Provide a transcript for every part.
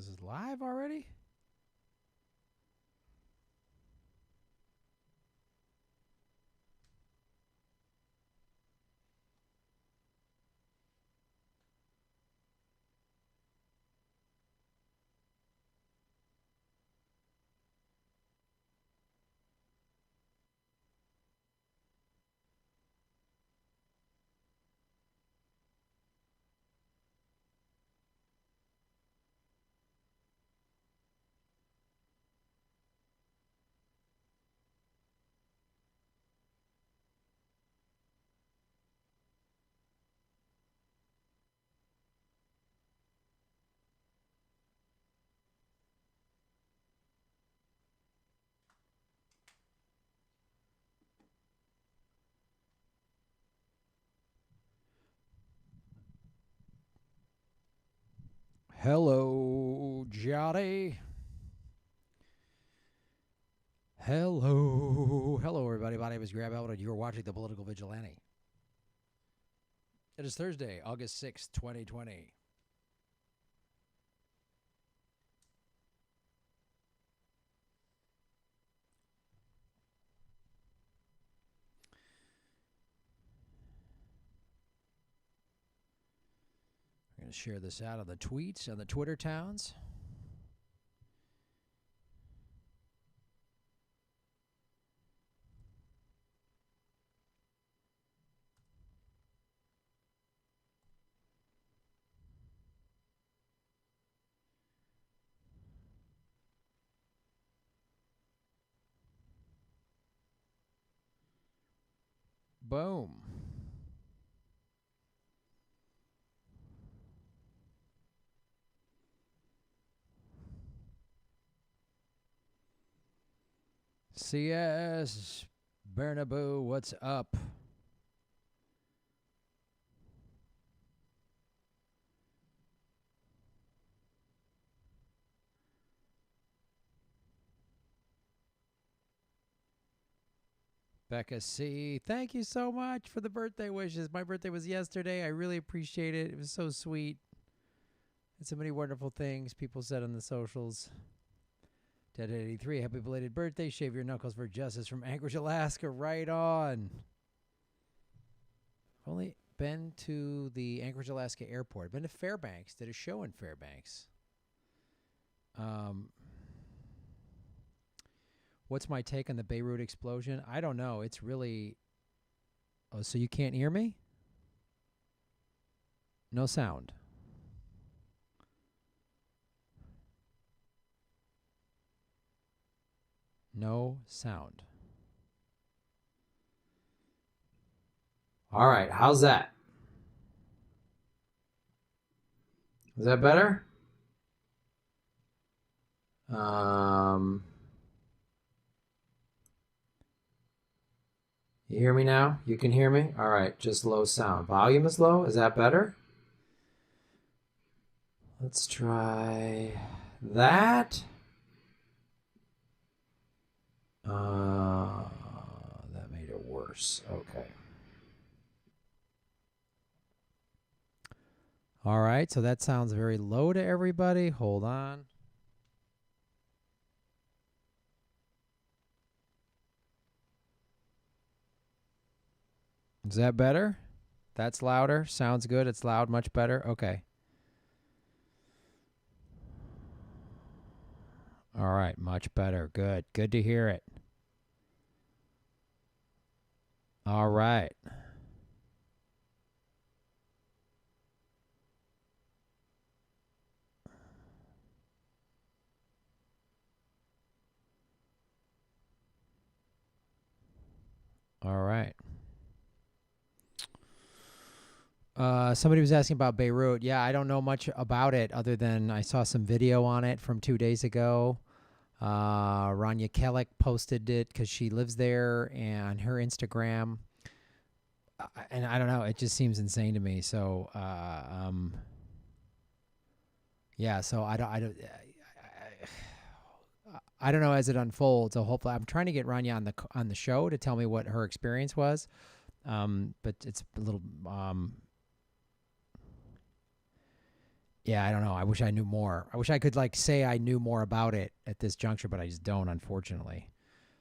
This is live already? Hello, Johnny. Hello. Hello, everybody. My name is Graham Elwood, and you're watching The Political Vigilante. It is Thursday, August 6th, 2020. I'm going to share this out on the tweets, on the Twitter towns. Boom. CS Bernabeu, what's up? Becca C, thank you so much for the birthday wishes. My birthday was yesterday. I really appreciate it. It was so sweet. And so many wonderful things people said on the socials. Dead 83, happy belated birthday. Shave your knuckles for justice from Anchorage, Alaska. Right on. I've only been to the Anchorage, Alaska airport. I've been to Fairbanks. Did a show in Fairbanks. What's my take on the Beirut explosion? I don't know. It's really... Oh, so you can't hear me? No sound. No sound. All right. How's that? Is that better? You hear me now? You can hear me? All right, just low sound. Volume is low. Is that better? Let's try that. That made it worse. Okay. All right, so that sounds very low to everybody. Hold on. Is that better? That's louder. Sounds good. It's loud. Much better. Okay. All right. Much better. Good. Good to hear it. All right. All right. Somebody was asking about Beirut. Yeah, I don't know much about it other than I saw some video on it from 2 days ago. Rania Kellick posted it because she lives there and her Instagram. And I don't know. It just seems insane to me. So, yeah. So I don't know as it unfolds. So hopefully, I'm trying to get Rania on the show to tell me what her experience was. But it's a little Yeah, I don't know. I wish I knew more. I wish I could like say I knew more about it at this juncture, but I just don't, unfortunately.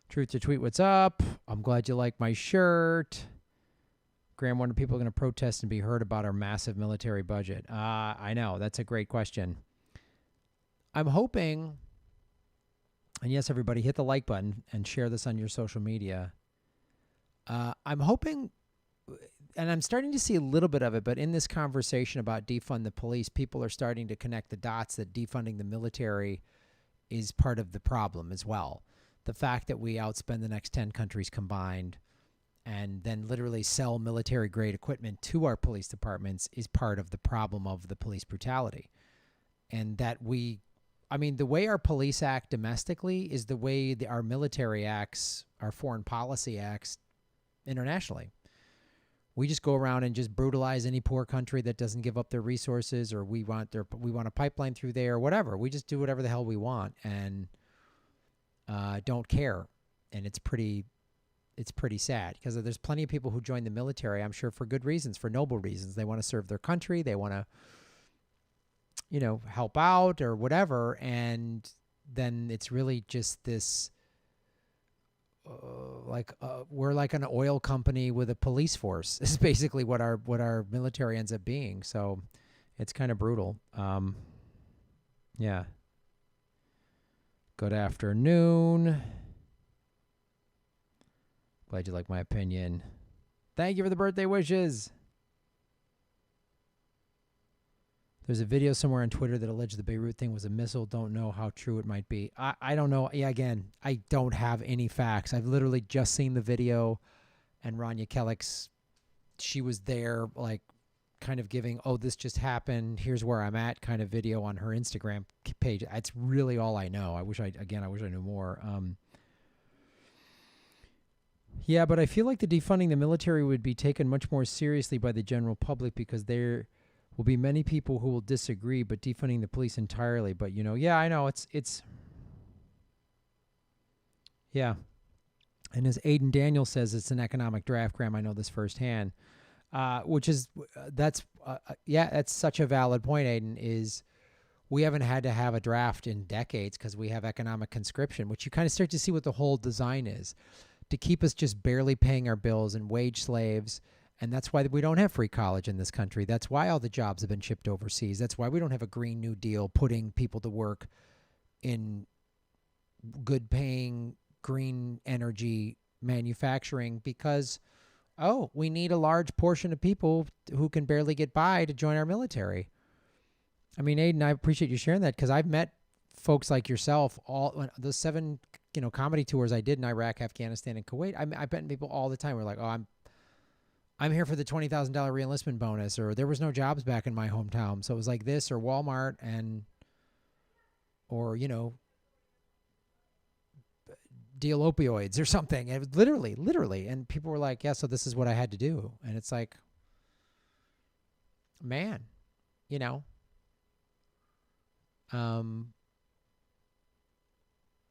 Truth to tweet, what's up? I'm glad you like my shirt. Graham, when are people going to protest and be heard about our massive military budget? I know. That's a great question. I'm hoping, and yes, everybody, hit the like button and share this on your social media. I'm hoping, and I'm starting to see a little bit of it, but in this conversation about defund the police, people are starting to connect the dots that defunding the military is part of the problem as well. The fact that we outspend the next 10 countries combined and then literally sell military grade equipment to our police departments is part of the problem of the police brutality. And that the way our police act domestically is the way our military acts, our foreign policy acts internationally. We just go around and just brutalize any poor country that doesn't give up their resources, or we want a pipeline through there, or whatever. We just do whatever the hell we want and don't care. And it's pretty sad because there's plenty of people who join the military, I'm sure, for good reasons, for noble reasons. They want to serve their country. They want to, help out or whatever. And then it's really just this, we're like an oil company with a police force is basically what our military ends up being. So it's kind of brutal. Yeah. Good afternoon. Glad you like my opinion. Thank you for the birthday wishes. There's a video somewhere on Twitter that alleged the Beirut thing was a missile. Don't know how true it might be. I don't know. Yeah, again, I don't have any facts. I've literally just seen the video, and Rania Kellick's, she was there, like, kind of giving, oh, this just happened, here's where I'm at kind of video on her Instagram page. That's really all I know. I wish I knew more. Yeah, but I feel like the defunding the military would be taken much more seriously by the general public because there will be many people who will disagree, but defunding the police entirely. But, yeah, I know it's yeah. And as Aiden Daniel says, it's an economic draft, Graham. I know this firsthand, which is, that's such a valid point, Aiden, is we haven't had to have a draft in decades because we have economic conscription, which you kind of start to see what the whole design is, to keep us just barely paying our bills and wage slaves. And that's why we don't have free college in this country. That's why all the jobs have been shipped overseas. That's why we don't have a Green New Deal putting people to work in good paying green energy manufacturing because, we need a large portion of people who can barely get by to join our military. I mean, Aiden, I appreciate you sharing that because I've met folks like yourself, all those 7 comedy tours I did in Iraq, Afghanistan, and Kuwait. I met people all the time. We're like, oh, I'm here for the $20,000 reenlistment bonus, or there was no jobs back in my hometown, so it was like this or Walmart or deal opioids or something. It was literally, and people were like, yeah, so this is what I had to do, and it's like, man,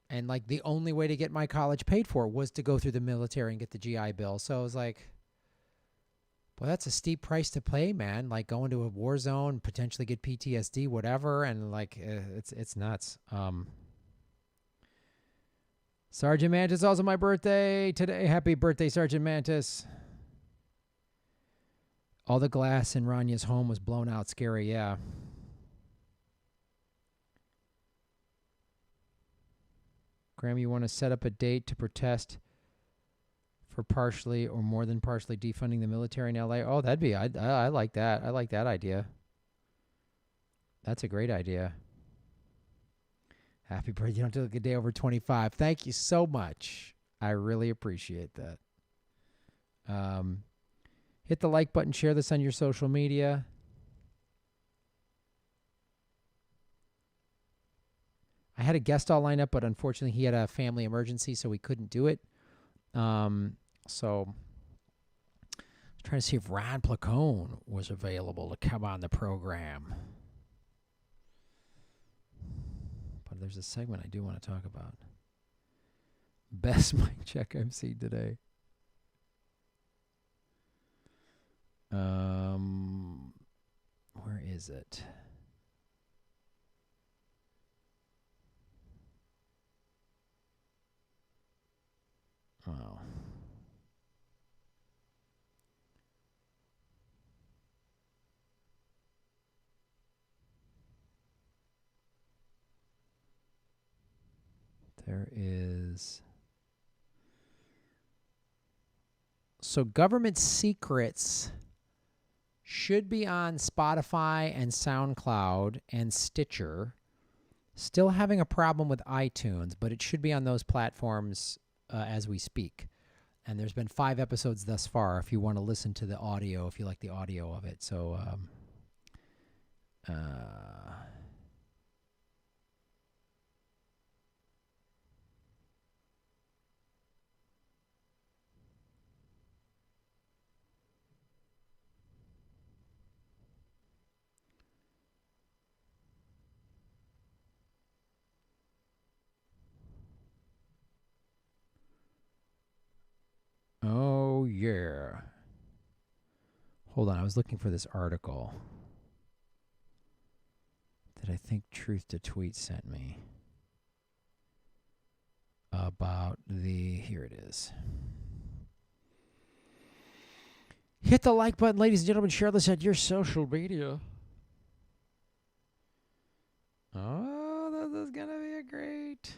and like the only way to get my college paid for was to go through the military and get the GI Bill. So I was like, well, that's a steep price to pay, man. Like going to a war zone, potentially get PTSD, whatever. And like, it's nuts. Sergeant Mantis, also my birthday today. Happy birthday, Sergeant Mantis. All the glass in Rania's home was blown out. Scary, yeah. Graham, you want to set up a date to protest for partially or more than partially defunding the military in LA? Oh, that'd be, I like that. I like that idea. That's a great idea. Happy birthday. You don't have to look a day over 25. Thank you so much. I really appreciate that. Hit the like button, share this on your social media. I had a guest all lined up, but unfortunately he had a family emergency, so we couldn't do it. So I was trying to see if Ron Placone was available to come on the program. But there's a segment I do want to talk about. Best mic check I've seen today. Where is it? There is. So Government Secrets should be on Spotify and SoundCloud and Stitcher. Still having a problem with iTunes, but it should be on those platforms as we speak. And there's been 5 episodes thus far if you want to listen to the audio, if you like the audio of it. So, oh, yeah. Hold on. I was looking for this article that I think Truth to Tweet sent me about the. Here it is. Hit the like button, ladies and gentlemen. Share this at your social media. Oh, this is going to be a great.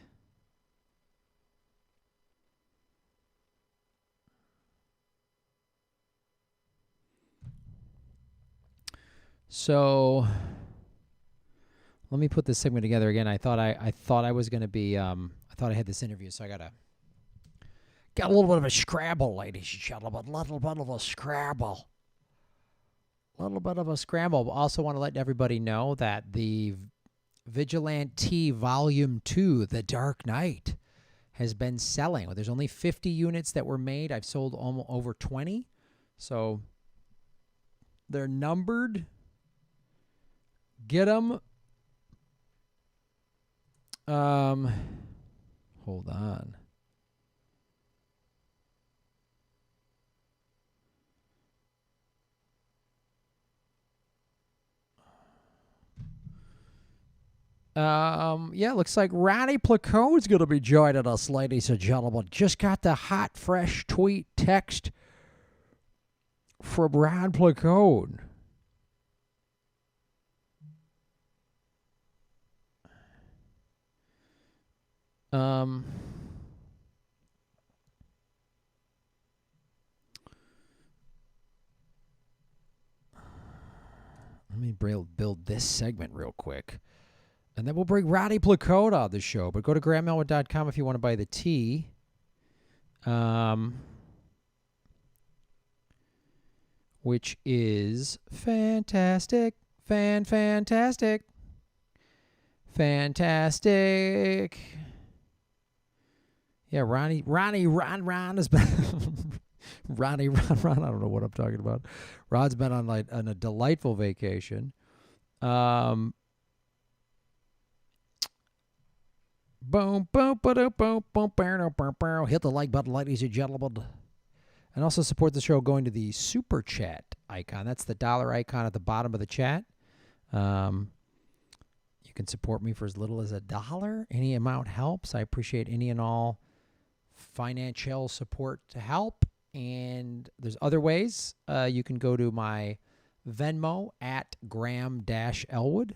So let me put this segment together again. I thought I was going to be I thought I had this interview, so I got a little bit of a scramble, ladies and gentlemen. Little bit of a scramble. Also want to let everybody know that the Vigilante Volume 2, The Dark Knight, has been selling. There's only 50 units that were made. I've sold almost over 20. So they're numbered. Get them. Hold on. Yeah, looks like Ronnie Placone's going to be joining us, ladies and gentlemen. Just got the hot, fresh tweet text from Ron Placone. Let me build this segment real quick. And then we'll bring Ronnie Placone on the show. But go to GrahamElwood.com if you want to buy the tea. Which is fantastic. Fantastic. Yeah, Ron has been Ron, I don't know what I'm talking about. Rod's been on a delightful vacation. Boom, boom, boom, boom, boom, boom. Hit the like button, ladies and gentlemen. And also support the show going to the super chat icon. That's the dollar icon at the bottom of the chat. You can support me for as little as $1. Any amount helps. I appreciate any and all financial support to help. And there's other ways. You can go to my Venmo at Graham-Elwood.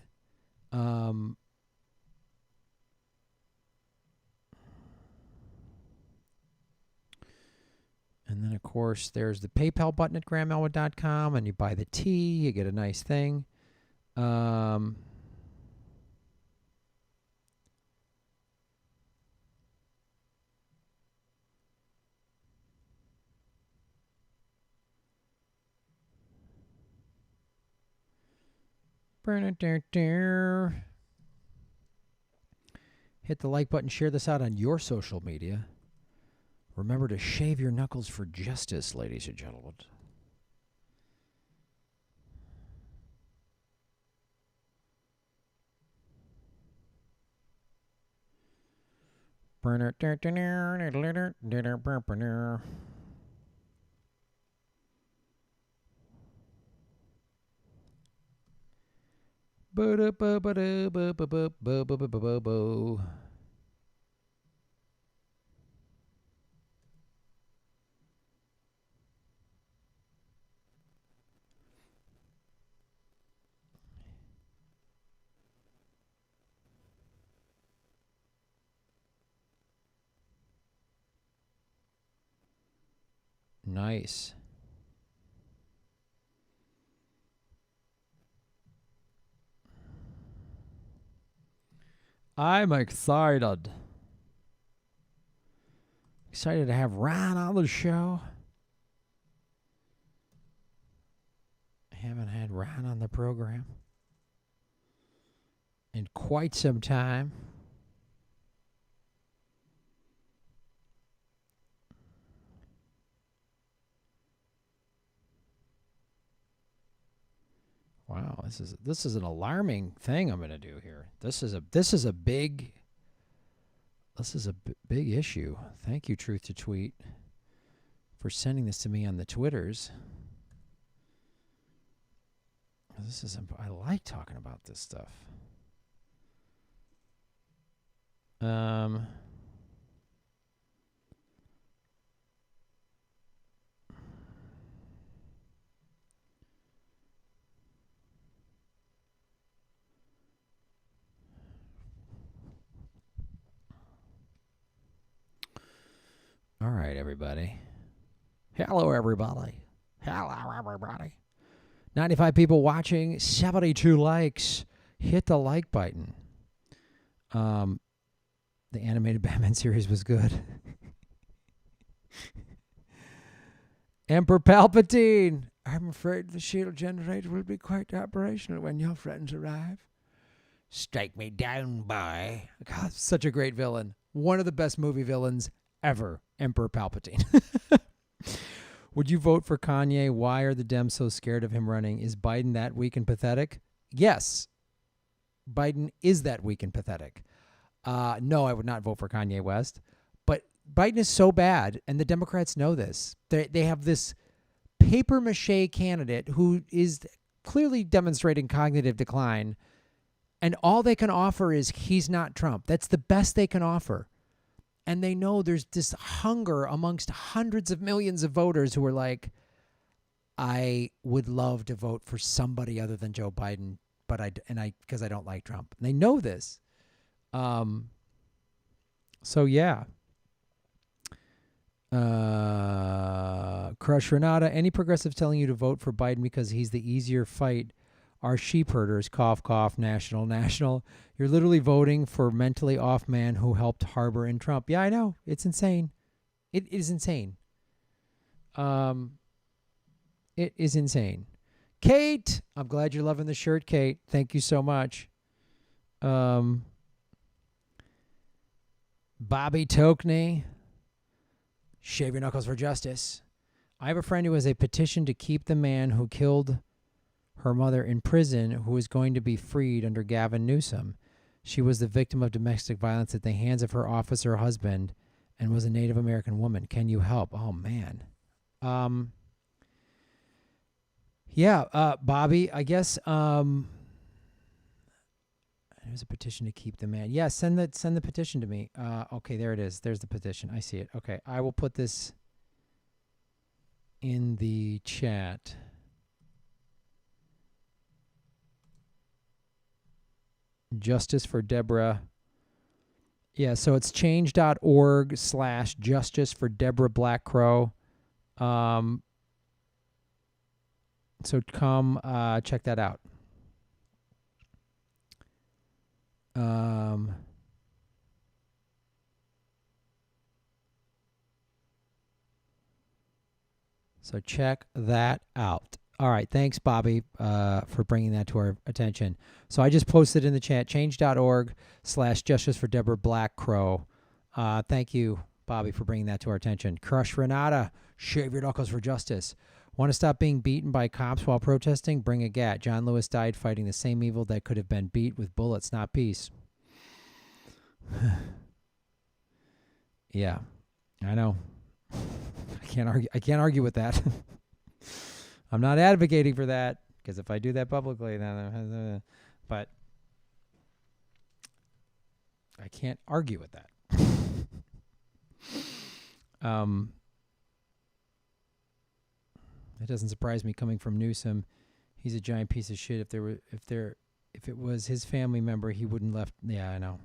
And then, of course, there's the PayPal button at GrahamElwood.com, and you buy the tea, you get a nice thing. Hit the like button, share this out on your social media. Remember to shave your knuckles for justice, ladies and gentlemen. Nice. I'm excited. Excited to have Ron on the show. I haven't had Ron on the program in quite some time. Wow, this is an alarming thing I'm going to do here. This is a big issue. Thank you, Truth to Tweet, for sending this to me on the Twitters. I like talking about this stuff. All right, everybody. Hello, everybody. Hello, everybody. 95 people watching, 72 likes. Hit the like button. The animated Batman series was good. Emperor Palpatine. I'm afraid the shield generator will be quite operational when your friends arrive. Strike me down, boy. God, such a great villain. One of the best movie villains ever, Emperor Palpatine. Would you vote for Kanye? Why are the Dems so scared of him running? Is Biden that weak and pathetic? Yes. Biden is that weak and pathetic. No, I would not vote for Kanye West. But Biden is so bad, and the Democrats know this. They have this papier-mâché candidate who is clearly demonstrating cognitive decline, and all they can offer is he's not Trump. That's the best they can offer. And they know there's this hunger amongst hundreds of millions of voters who are like, I would love to vote for somebody other than Joe Biden, but because I don't like Trump. And they know this. So yeah. Crush Renata, any progressives telling you to vote for Biden because he's the easier fight are sheep herders, cough, cough, national. You're literally voting for mentally off man who helped harbor in Trump. Yeah, I know. It's insane. It is insane. It is insane. Kate, I'm glad you're loving the shirt, Kate. Thank you so much. Bobby Tokney, shave your knuckles for justice. I have a friend who has a petition to keep the man who killed her mother in prison, who is going to be freed under Gavin Newsom. She was the victim of domestic violence at the hands of her officer husband and was a Native American woman. Can you help? Oh, man. Bobby, I guess there's a petition to keep the man. Yeah, send the petition to me. Okay, there it is. There's the petition. I see it. Okay, I will put this in the chat. Justice for Deborah. Yeah, so it's change.org/justice for Deborah Black Crow. So come check that out. So check that out. All right. Thanks, Bobby, for bringing that to our attention. So I just posted in the chat, change.org/justice for Deborah Black Crow. Thank you, Bobby, for bringing that to our attention. Crush Renata, shave your knuckles for justice. Want to stop being beaten by cops while protesting? Bring a gat. John Lewis died fighting the same evil that could have been beat with bullets, not peace. Yeah, I know. I can't argue with that. I'm not advocating for that, because if I do that publicly, then but I can't argue with that. It doesn't surprise me coming from Newsom. He's a giant piece of shit. If it was his family member, he wouldn't left. Yeah, I know.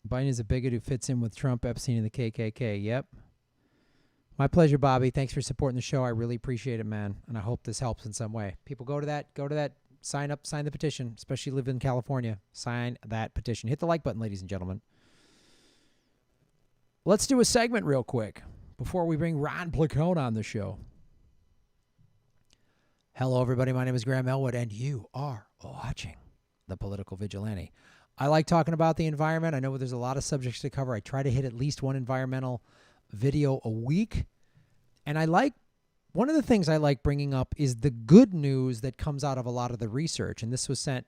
Biden is a bigot who fits in with Trump, Epstein, and the KKK. Yep. My pleasure, Bobby. Thanks for supporting the show. I really appreciate it, man. And I hope this helps in some way. People go to that, sign up, sign the petition, especially live in California. Sign that petition. Hit the like button, ladies and gentlemen. Let's do a segment real quick before we bring Ron Placone on the show. Hello, everybody. My name is Graham Elwood, and you are watching The Political Vigilante. I like talking about the environment. I know there's a lot of subjects to cover. I try to hit at least one environmental video a week. And one of the things I like bringing up is the good news that comes out of a lot of the research. And this was sent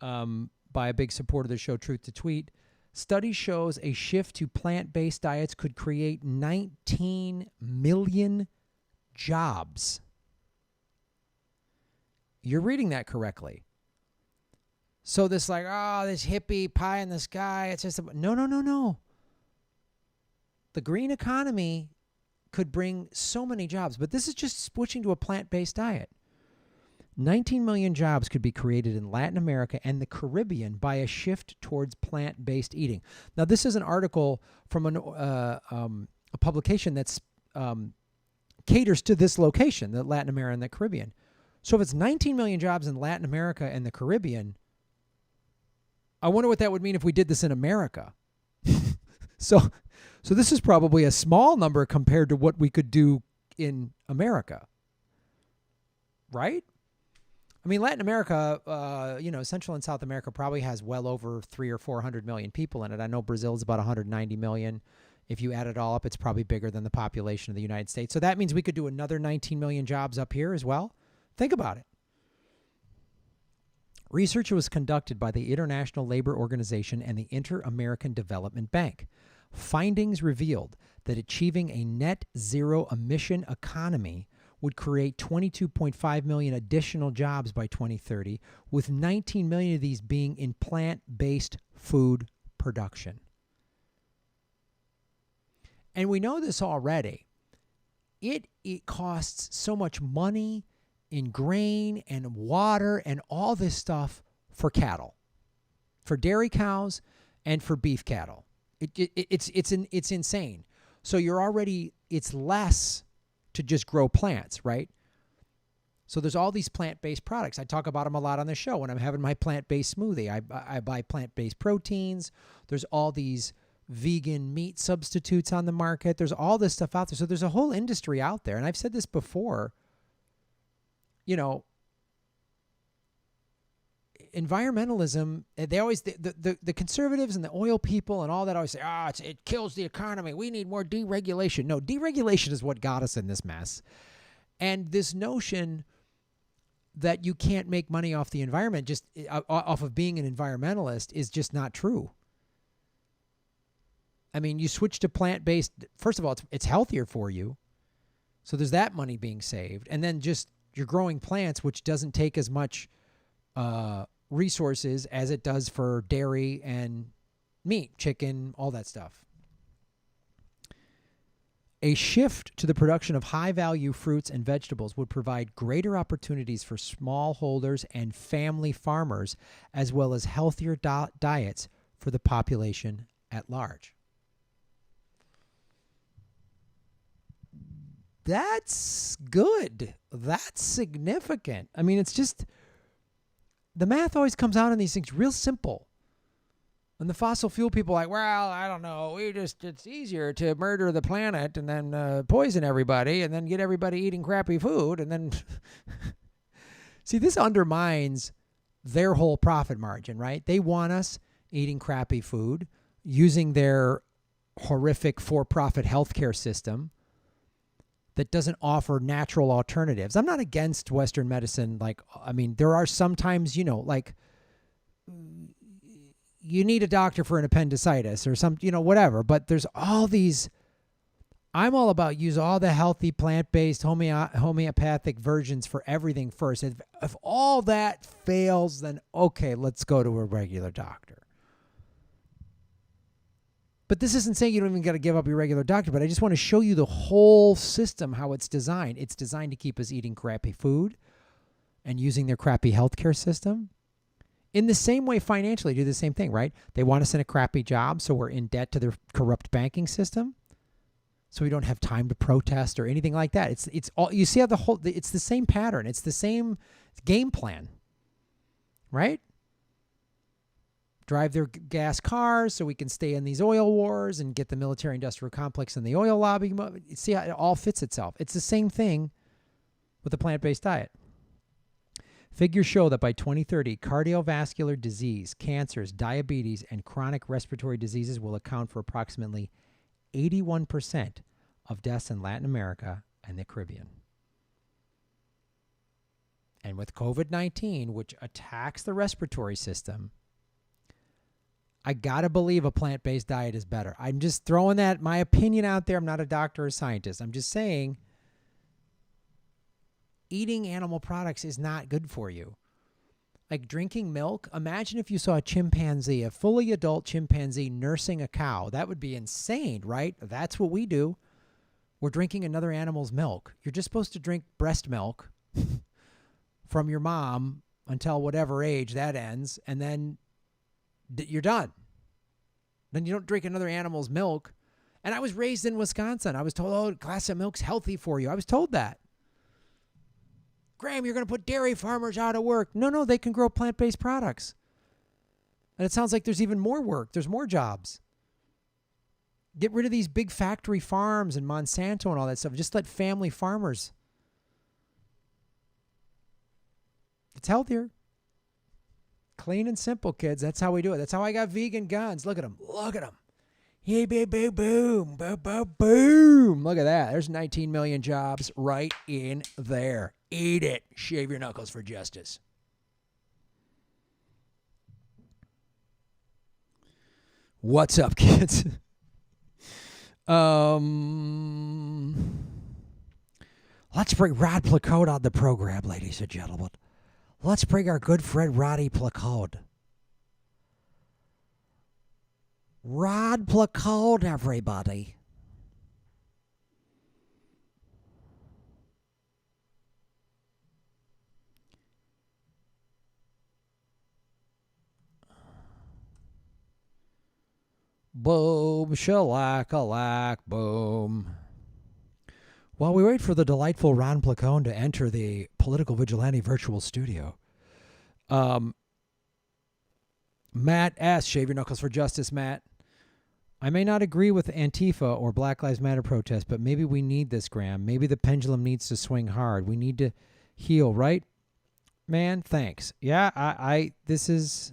by a big supporter of the show, Truth to Tweet. Study shows a shift to plant-based diets could create 19 million jobs. You're reading that correctly. So this this hippie pie in the sky, it's just no. The green economy could bring so many jobs, but this is just switching to a plant-based diet. 19 million jobs could be created in Latin America and the Caribbean by a shift towards plant-based eating. Now, this is an article from a publication that's caters to this location, the Latin America and the Caribbean. So if it's 19 million jobs in Latin America and the Caribbean, I wonder what that would mean if we did this in America. So this is probably a small number compared to what we could do in America, right? I mean, Latin America, Central and South America probably has well over 300 or 400 million people in it. I know Brazil is about 190 million. If you add it all up, it's probably bigger than the population of the United States. So that means we could do another 19 million jobs up here as well. Think about it. Research was conducted by the International Labor Organization and the Inter-American Development Bank. Findings revealed that achieving a net zero emission economy would create 22.5 million additional jobs by 2030, with 19 million of these being in plant-based food production. And we know this already. It costs so much money in grain and water and all this stuff for cattle, for dairy cows and for beef cattle. It's insane. So it's less to just grow plants, right? So there's all these plant-based products. I talk about them a lot on the show when I'm having my plant-based smoothie. I buy plant-based proteins. There's all these vegan meat substitutes on the market. There's all this stuff out there. So there's a whole industry out there. And I've said this before, environmentalism, they always, the conservatives and the oil people and all that always say, it kills the economy. We need more deregulation. No, deregulation is what got us in this mess. And this notion that you can't make money off the environment just off of being an environmentalist is just not true. I mean, you switch to plant-based, first of all, it's healthier for you. So there's that money being saved. And then just you're growing plants, which doesn't take as much resources as it does for dairy and meat, chicken, all that stuff. A shift to the production of high-value fruits and vegetables would provide greater opportunities for smallholders and family farmers, as well as healthier diets for the population at large. That's good. That's significant. I mean, it's just, the math always comes out on these things real simple. And the fossil fuel people are like, well, I don't know. It's easier to murder the planet and then poison everybody and then get everybody eating crappy food. And then, see, this undermines their whole profit margin, right? They want us eating crappy food, using their horrific for-profit healthcare system that doesn't offer natural alternatives. I'm not against Western medicine. There are sometimes, you need a doctor for an appendicitis or whatever. But there's all these, I'm all about use all the healthy plant-based homeopathic versions for everything first. If all that fails, then okay, let's go to a regular doctor. But this isn't saying you don't even got to give up your regular doctor, but I just want to show you the whole system, how it's designed. It's designed to keep us eating crappy food and using their crappy healthcare system. In the same way, financially, do the same thing, right? They want us in a crappy job, so we're in debt to their corrupt banking system. so we don't have time to protest or anything like that. It's all, you see how it's the same pattern. It's the same game plan, right? Drive their gas cars so we can stay in these oil wars and get the military industrial complex and the oil lobby. See how it all fits itself. It's the same thing with a plant-based diet. Figures show that by 2030, cardiovascular disease, cancers, diabetes, and chronic respiratory diseases will account for approximately 81% of deaths in Latin America and the Caribbean. And with COVID-19, which attacks the respiratory system, I got to believe a plant-based diet is better. I'm just throwing that, my opinion out there. I'm not a doctor or scientist. I'm just saying eating animal products is not good for you. Like drinking milk. Imagine if you saw a chimpanzee, a fully adult chimpanzee nursing a cow. That would be insane, right? That's what we do. We're drinking another animal's milk. You're just supposed to drink breast milk from your mom until whatever age that ends, and then you're done. Then you don't drink another animal's milk. And I was raised in Wisconsin. I was told, oh, a glass of milk's healthy for you. I was told that. Graham, you're going to put dairy farmers out of work. No, they can grow plant-based products. And it sounds like there's even more work. There's more jobs. Get rid of these big factory farms and Monsanto and all that stuff. Just let family farmers. It's healthier. Clean and simple, kids. That's how we do it. That's how I got vegan guns. Look at them. Look at them. Hey, boom, boom, boom, boom, boom, boom. Look at that. There's 19 million jobs right in there. Eat it. Shave your knuckles for justice. What's up, kids? Let's bring Rod Placote on the program, ladies and gentlemen. Let's bring our good friend Roddy Placote. Rod Placote, everybody. Boom, shalack-a-lack, boom. While we wait for the delightful Ron Placone to enter the Political Vigilante virtual studio, Matt S., shave your knuckles for justice, Matt. I may not agree with Antifa or Black Lives Matter protests, but maybe we need this, Graham. Maybe the pendulum needs to swing hard. We need to heal, right? Man, thanks. Yeah, this is...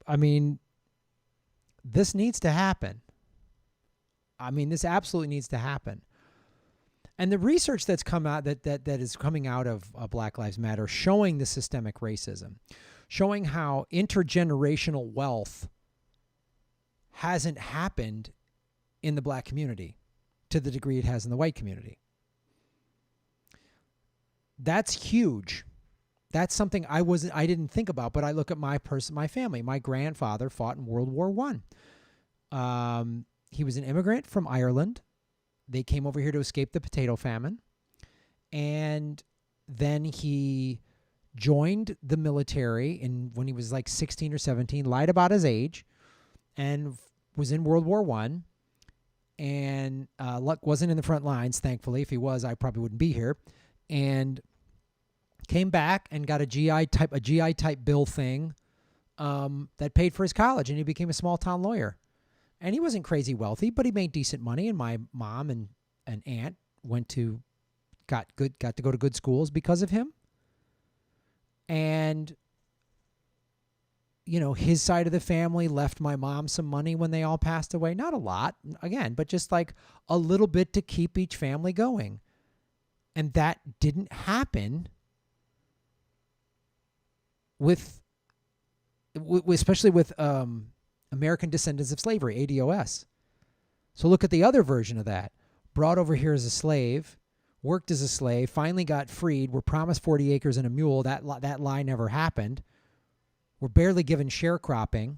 I mean, this needs to happen. I mean, this absolutely needs to happen. And the research that's come out that is coming out of Black Lives Matter, showing the systemic racism, showing how intergenerational wealth hasn't happened in the black community to the degree it has in the white community. That's huge. That's something I didn't think about, but I look at my family. My grandfather fought in World War I. He was an immigrant from Ireland. They came over here to escape the potato famine. And then he joined the military when he was like 16 or 17, lied about his age, and was in World War I. And luck wasn't in the front lines, thankfully. If he was, I probably wouldn't be here. And came back and got a GI type bill thing that paid for his college, and he became a small town lawyer. And he wasn't crazy wealthy, but he made decent money. And my mom and aunt got to go to good schools because of him. And his side of the family left my mom some money when they all passed away. Not a lot, again, but just like a little bit to keep each family going. And that didn't happen especially with American Descendants of Slavery, ADOS. So look at the other version of that. Brought over here as a slave, worked as a slave, finally got freed, were promised 40 acres and a mule. That lie never happened. We're barely given sharecropping.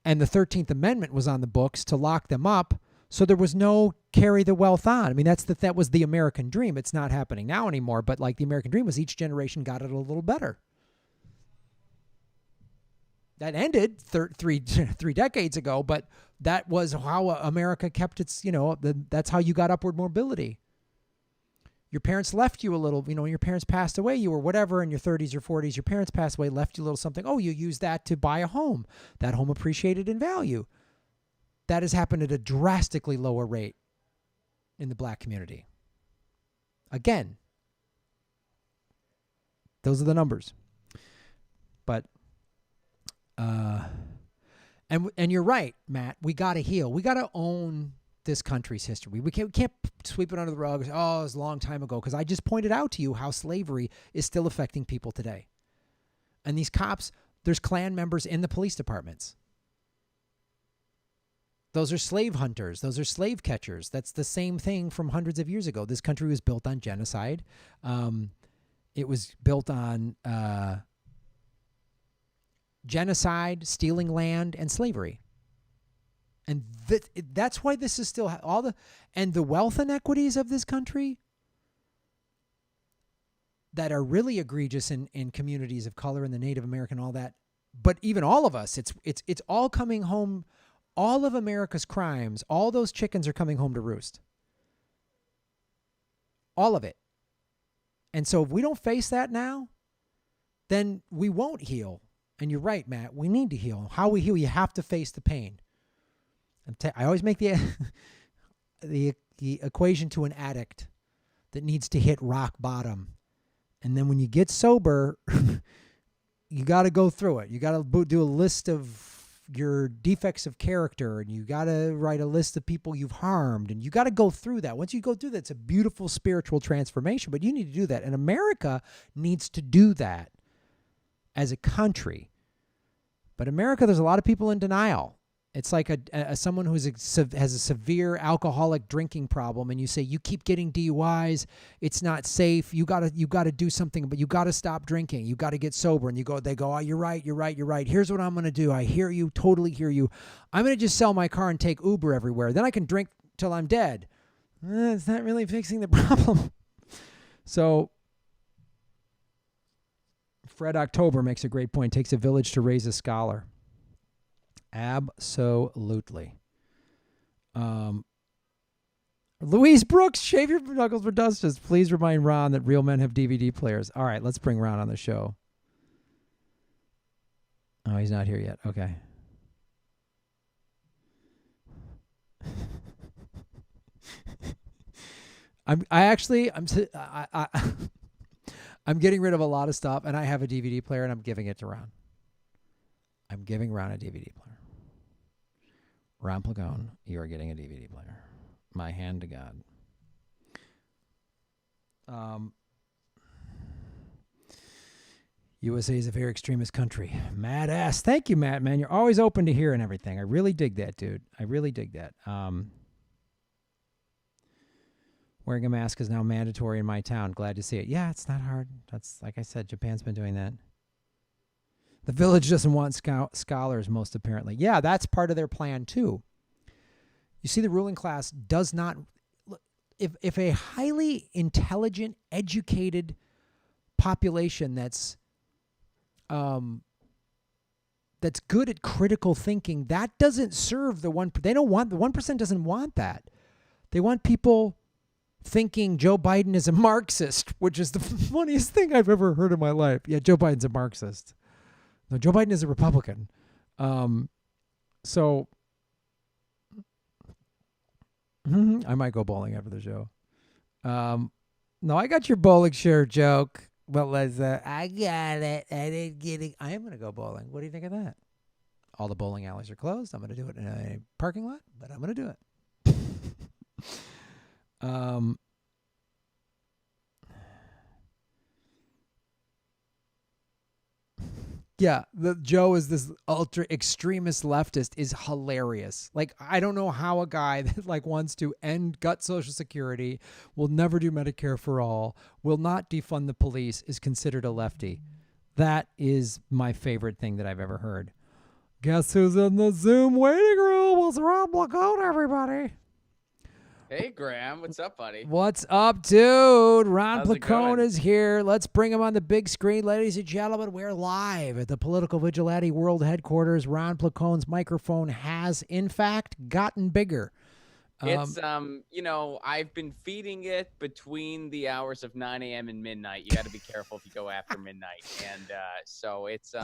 And the 13th Amendment was on the books to lock them up, so there was no carry the wealth on. I mean, that was the American dream. It's not happening now anymore, but like the American dream was each generation got it a little better. That ended three decades ago, but that was how America kept its, that's how you got upward mobility. Your parents left you a little, when your parents passed away, you were whatever in your 30s or 40s, your parents passed away, left you a little something. Oh, you used that to buy a home. That home appreciated in value. That has happened at a drastically lower rate in the black community. Again, those are the numbers. But, and you're right, Matt, we got to heal. We got to own this country's history. We can't sweep it under the rug. Oh, it was a long time ago. Because I just pointed out to you how slavery is still affecting people today. And these cops, there's Klan members in the police departments. Those are slave hunters. Those are slave catchers. That's the same thing from hundreds of years ago. This country was built on genocide. It was built on genocide, stealing land, and slavery. And that's why this is still and the wealth inequities of this country that are really egregious in communities of color and the Native American, all that. But even all of us, it's all coming home. All of America's crimes, all those chickens are coming home to roost. All of it. And so if we don't face that now, then we won't heal. And you're right, Matt. We need to heal. How we heal, you have to face the pain. I always make the equation to an addict that needs to hit rock bottom. And then when you get sober, you got to go through it. You got to do a list of your defects of character, and you got to write a list of people you've harmed, and you got to go through that. Once you go through that, it's a beautiful spiritual transformation, but you need to do that. And America needs to do that as a country. But America, there's a lot of people in denial. It's like someone who has a severe alcoholic drinking problem, and you say, you keep getting DUIs, it's not safe, you gotta do something, but you gotta stop drinking, you gotta get sober. And they go, oh, you're right. Here's what I'm gonna do. I hear you, totally hear you. I'm gonna just sell my car and take Uber everywhere. Then I can drink till I'm dead. It's not really fixing the problem. So Fred October makes a great point. Takes a village to raise a scholar. Absolutely. Louise Brooks, shave your knuckles for justice. Please remind Ron that real men have DVD players. All right, let's bring Ron on the show. Oh, he's not here yet. Okay. I'm getting rid of a lot of stuff, and I have a DVD player, and I'm giving it to Ron. I'm giving Ron a DVD player. Ron Plagone, you are getting a DVD player. My hand to God. USA is a very extremist country. Mad ass. Thank you, Matt, man. You're always open to hearing everything. I really dig that, dude. I really dig that. Wearing a mask is now mandatory in my town. Glad to see it. Yeah, it's not hard. That's, like I said, Japan's been doing that. The village doesn't want scholars, most apparently. Yeah, that's part of their plan, too. You see, the ruling class does not... If a highly intelligent, educated population that's good at critical thinking, that doesn't serve the 1%. They don't want... The 1% doesn't want that. They want people thinking Joe Biden is a Marxist, which is the funniest thing I've ever heard in my life. Yeah, Joe Biden's a Marxist. No, Joe Biden is a Republican. So I might go bowling after the show. No, I got your bowling shirt joke. But Liza, I got it. I didn't get it. I am going to go bowling. What do you think of that? All the bowling alleys are closed. I'm going to do it in a parking lot, but I'm going to do it. Yeah, the Joe is this ultra extremist leftist is hilarious. Like, I don't know how a guy that wants to gut Social Security, will never do Medicare for all, will not defund the police, is considered a lefty. That is my favorite thing that I've ever heard. Guess who's in the Zoom waiting room? It's Rob Lacone, everybody. Hey, Graham. What's up, buddy? What's up, dude? Ron How's it Placone going? is here. Let's bring him on the big screen. Ladies and gentlemen, we're live at the Political Vigilante World Headquarters. Ron Placone's microphone has, in fact, gotten bigger. It's I've been feeding it between the hours of 9 a.m. and midnight. You got to be careful if you go after midnight, and so it's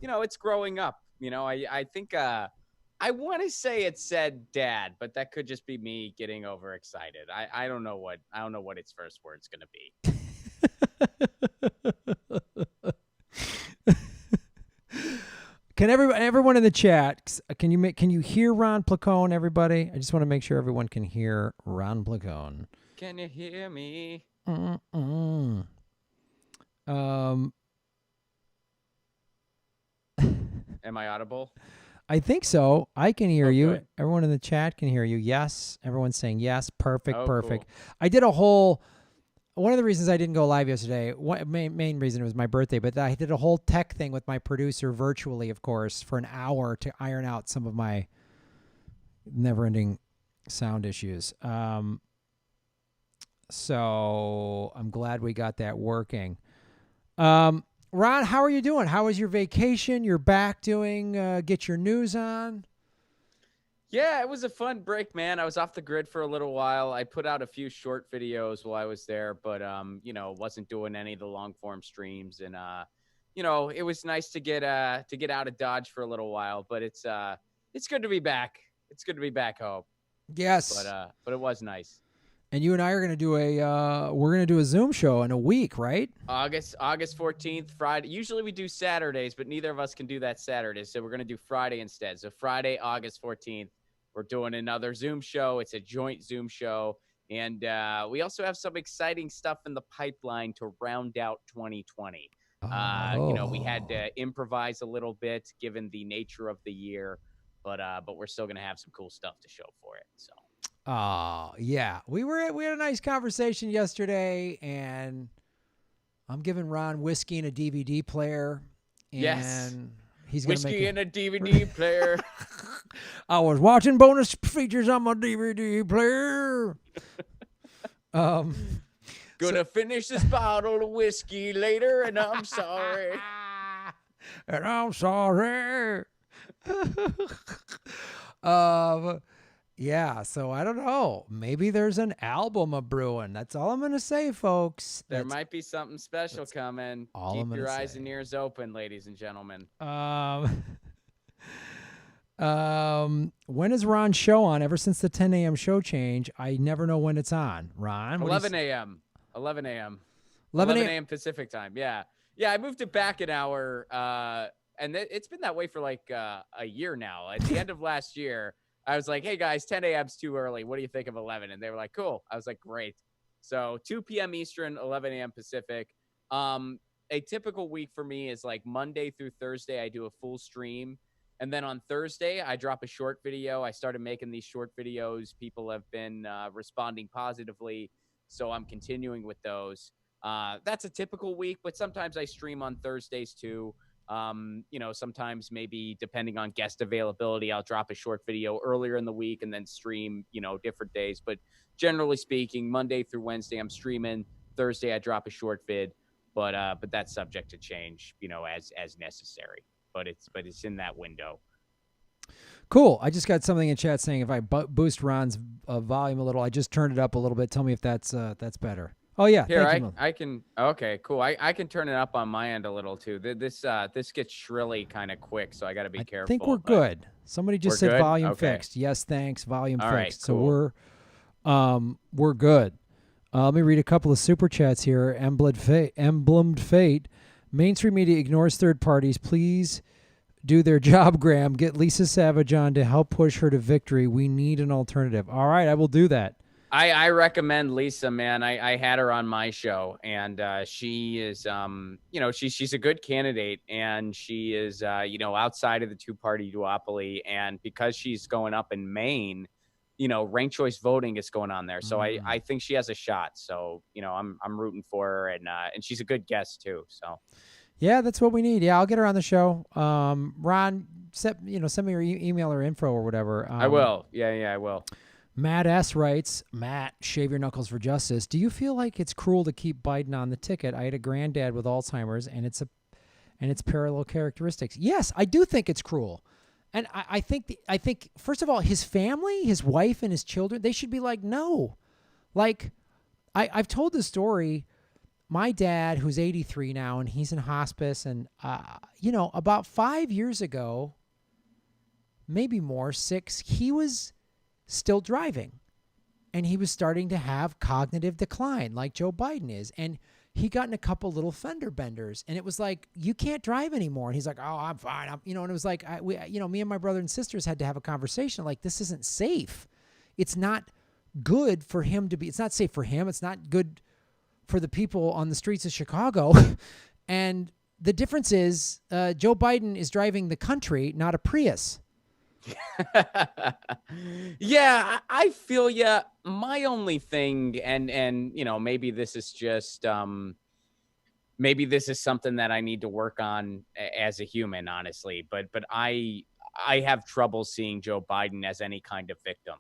it's growing up. I think I want to say it said dad, but that could just be me getting overexcited. I don't know what its first word's gonna be. Can everyone in the chat, can you hear Ron Placone, everybody? I just want to make sure everyone can hear Ron Placone. Can you hear me? Mm-mm. Am I audible? I think so. I can hear you. Good. Everyone in the chat can hear you. Yes. Everyone's saying yes. Perfect. Oh, Perfect. cool. I did one of the reasons I didn't go live yesterday, main reason, it was my birthday, but I did a whole tech thing with my producer virtually, of course, for an hour to iron out some of my never-ending sound issues. So I'm glad we got that working. Ron, how are you doing? How was your vacation? You're back doing Get Your News On? Yeah, it was a fun break, man. I was off the grid for a little while. I put out a few short videos while I was there, but wasn't doing any of the long form streams, and it was nice to get out of Dodge for a little while. But it's good to be back. It's good to be back home. Yes. But it was nice. And you and I are gonna do a Zoom show in a week, right? August 14th, Friday. Usually we do Saturdays, but neither of us can do that Saturday, so we're gonna do Friday instead. So Friday, August 14th. We're doing another Zoom show. It's a joint Zoom show. And we also have some exciting stuff in the pipeline to round out 2020. We had to improvise a little bit given the nature of the year, but we're still going to have some cool stuff to show for it. So. Oh, yeah. We had a nice conversation yesterday, and I'm giving Ron whiskey and a DVD player. And yes. He's gonna whiskey and a DVD player. I was watching bonus features on my DVD player. Gonna finish this bottle of whiskey later, and I'm sorry. And I'm sorry. Yeah, so I don't know. Maybe there's an album a brewing. That's all I'm going to say, folks. There might be something special coming. Keep your eyes and ears open, ladies and gentlemen. When is Ron's show on? Ever since the 10 a.m. show change, I never know when it's on. Ron? 11 a.m. 11 a.m. Pacific time. Yeah. Yeah, I moved it back an hour, and it's been that way for like a year now. At the end of last year, I was like, hey, guys, 10 a.m.'s too early. What do you think of 11? And they were like, cool. I was like, great. So 2 p.m. Eastern, 11 a.m. Pacific. A typical week for me is like Monday through Thursday, I do a full stream. And then on Thursday, I drop a short video. I started making these short videos. People have been responding positively. So I'm continuing with those. That's a typical week, but sometimes I stream on Thursdays too. Sometimes maybe depending on guest availability, I'll drop a short video earlier in the week and then stream, different days. But generally speaking, Monday through Wednesday, I'm streaming. Thursday, I drop a short vid, but that's subject to change, as necessary. But it's in that window. Cool. I just got something in chat saying if I boost Ron's volume a little, I just turned it up a little bit. Tell me if that's better. Oh yeah, here I can. Okay, cool. I can turn it up on my end a little too. This gets shrilly kind of quick, so I got to be careful. I think we're good. Somebody just said good? volume Okay. fixed. Yes, thanks. Volume All fixed. Right, cool. So we're good. Let me read a couple of super chats here. Emblemed Fate. Mainstream media ignores third parties. Please do their job, Graham. Get Lisa Savage on to help push her to victory. We need an alternative. All right, I will do that. I recommend Lisa, man. I had her on my show, and she is, she's a good candidate, and she is, outside of the two-party duopoly, and because she's going up in Maine, ranked choice voting is going on there, so I think she has a shot. So I'm rooting for her, and she's a good guest too. So. Yeah, that's what we need. Yeah, I'll get her on the show. Ron, send me your email or info or whatever. I will. Yeah, I will. Matt S. writes, Matt, shave your knuckles for justice. Do you feel like it's cruel to keep Biden on the ticket? I had a granddad with Alzheimer's, and it's parallel characteristics. Yes, I do think it's cruel. And I think first of all, his family, his wife and his children, they should be like, no. Like, I've told this story. My dad, who's 83 now, and he's in hospice, and about 5 years ago, maybe more, 6, he was still driving, and he was starting to have cognitive decline like Joe Biden is, and he got in a couple little fender benders, and it was like, you can't drive anymore. And he's like, oh, I'm fine. And it was like, me and my brother and sisters had to have a conversation. Like, this isn't safe. It's not good for him to be, it's not safe for him. It's not good for the people on the streets of Chicago. And the difference is Joe Biden is driving the country, not a Prius. Yeah, I feel ya. My only thing, and maybe this is just maybe this is something that I need to work on as a human, honestly. But I have trouble seeing Joe Biden as any kind of victim.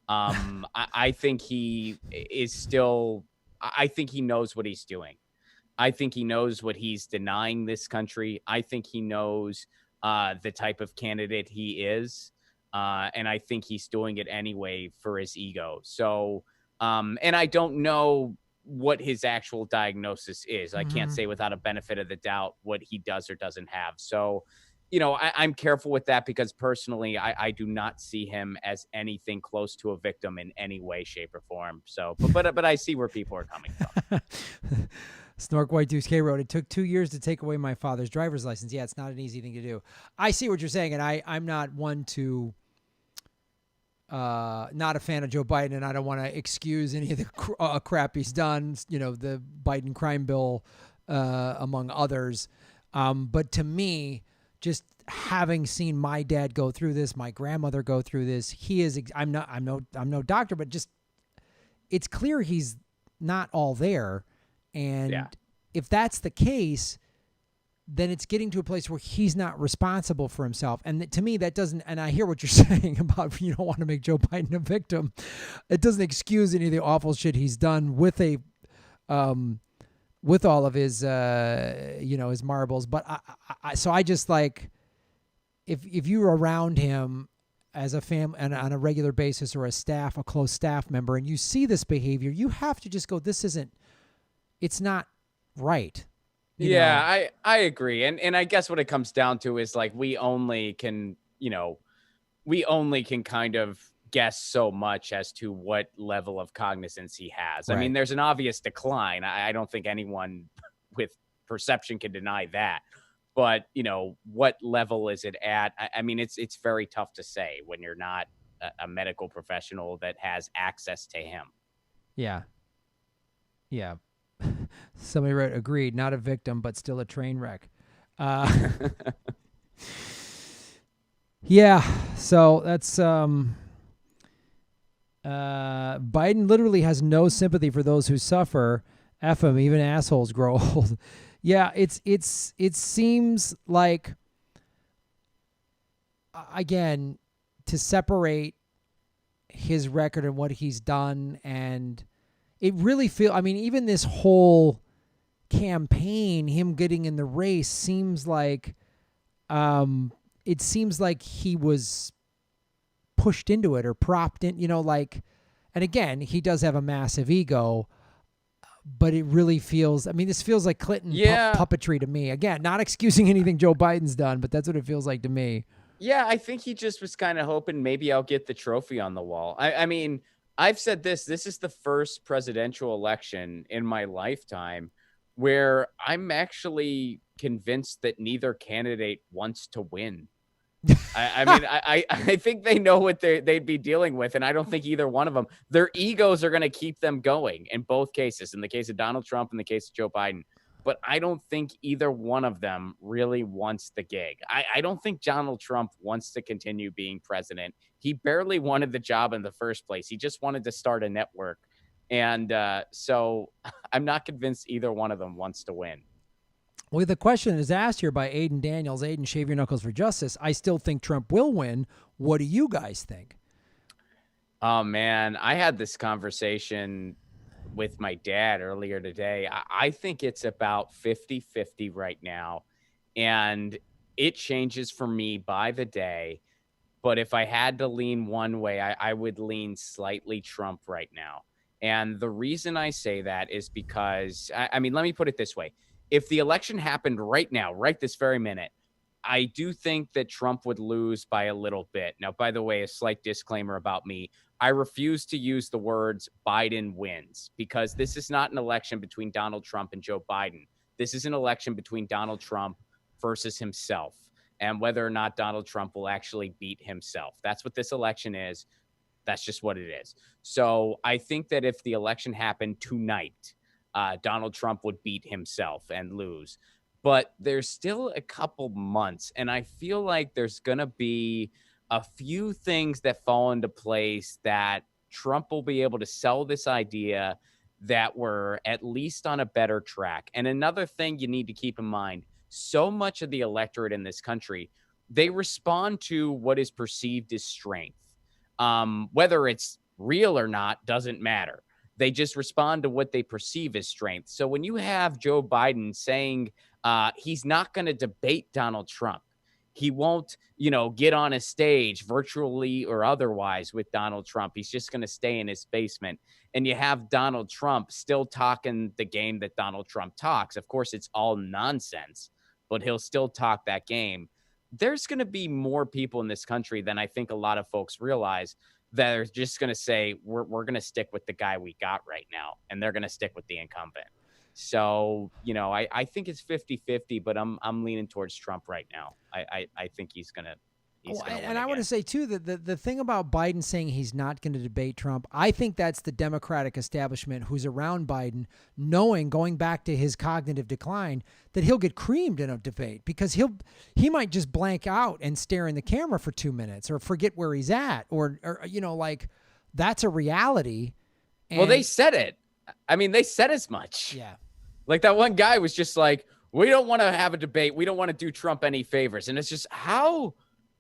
I think he is still. I think he knows what he's doing. I think he knows what he's denying this country. I think he knows the type of candidate he is. And I think he's doing it anyway for his ego. So, and I don't know what his actual diagnosis is. I can't say without a benefit of the doubt what he does or doesn't have. So, I'm careful with that because personally, I do not see him as anything close to a victim in any way, shape, or form. So, but I see where people are coming from. Snork White Deuce K wrote, it took 2 years to take away my father's driver's license. Yeah, it's not an easy thing to do. I see what you're saying, and I'm not one to not a fan of Joe Biden, and I don't want to excuse any of the crap he's done, the Biden crime bill, among others. But to me, just having seen my dad go through this, my grandmother go through this, he is, I'm no doctor, but just, it's clear he's not all there. And if that's the case, then it's getting to a place where he's not responsible for himself. And to me, that doesn't, and I hear what you're saying about you don't want to make Joe Biden a victim. It doesn't excuse any of the awful shit he's done with with all of his, his marbles. But so I just like, if you're around him as a family and on a regular basis or a close staff member, and you see this behavior, you have to just go, it's not right. I agree. And I guess what it comes down to is like, we only can kind of guess so much as to what level of cognizance he has. Right. I mean, there's an obvious decline. I don't think anyone with perception can deny that. But, what level is it at? I mean, it's very tough to say when you're not a medical professional that has access to him. Yeah. Yeah. Somebody wrote, agreed, not a victim, but still a train wreck. Yeah. So that's, Biden literally has no sympathy for those who suffer. F him, even assholes grow old. Yeah. It seems like, again, to separate his record and what he's done, and it really even this whole campaign, him getting in the race, seems like it seems like he was pushed into it or propped in, and again, he does have a massive ego, but it really feels, this feels like Clinton puppetry to me. Again, not excusing anything Joe Biden's done, but that's what it feels like to me. Yeah, I think he just was kind of hoping maybe I'll get the trophy on the wall. I mean, I've said this is the first presidential election in my lifetime where I'm actually convinced that neither candidate wants to win. I think they know what they'd be dealing with, and I don't think either one of them, their egos are going to keep them going in both cases, in the case of Donald Trump, in the case of Joe Biden. But I don't think either one of them really wants the gig. I don't think Donald Trump wants to continue being president. He barely wanted the job in the first place. He just wanted to start a network. And so I'm not convinced either one of them wants to win. Well, the question is asked here by Aiden Daniels. Aiden, shave your knuckles for justice. I still think Trump will win. What do you guys think? Oh man, I had this conversation with my dad earlier today. I think it's about 50-50 right now. And it changes for me by the day. But if I had to lean one way, I would lean slightly Trump right now. And the reason I say that is because, I mean, let me put it this way. If the election happened right now, right this very minute, I do think that Trump would lose by a little bit. Now, by the way, a slight disclaimer about me. I refuse to use the words Biden wins because this is not an election between Donald Trump and Joe Biden. This is an election between Donald Trump versus himself and whether or not Donald Trump will actually beat himself. That's what this election is. That's just what it is. So I think that if the election happened tonight, Donald Trump would beat himself and lose. But there's still a couple months, and I feel like there's going to be a few things that fall into place that Trump will be able to sell this idea that we're at least on a better track. And another thing you need to keep in mind, so much of the electorate in this country, they respond to what is perceived as strength. Whether it's real or not doesn't matter. They just respond to what they perceive as strength. So when you have Joe Biden saying he's not going to debate Donald Trump, he won't, get on a stage virtually or otherwise with Donald Trump. He's just going to stay in his basement. And you have Donald Trump still talking the game that Donald Trump talks. Of course, it's all nonsense, but he'll still talk that game. There's going to be more people in this country than I think a lot of folks realize that are just going to say, we're going to stick with the guy we got right now. And they're going to stick with the incumbent. So, I think it's 50-50, but I'm leaning towards Trump right now. I think he's going to. And I want to say, too, that the thing about Biden saying he's not going to debate Trump, I think that's the Democratic establishment who's around Biden, knowing, going back to his cognitive decline, that he'll get creamed in a debate because he might just blank out and stare in the camera for 2 minutes or forget where he's at or that's a reality. Well, they said it. I mean, they said as much. Yeah. Like that one guy was just like, we don't want to have a debate. We don't want to do Trump any favors. And it's just, how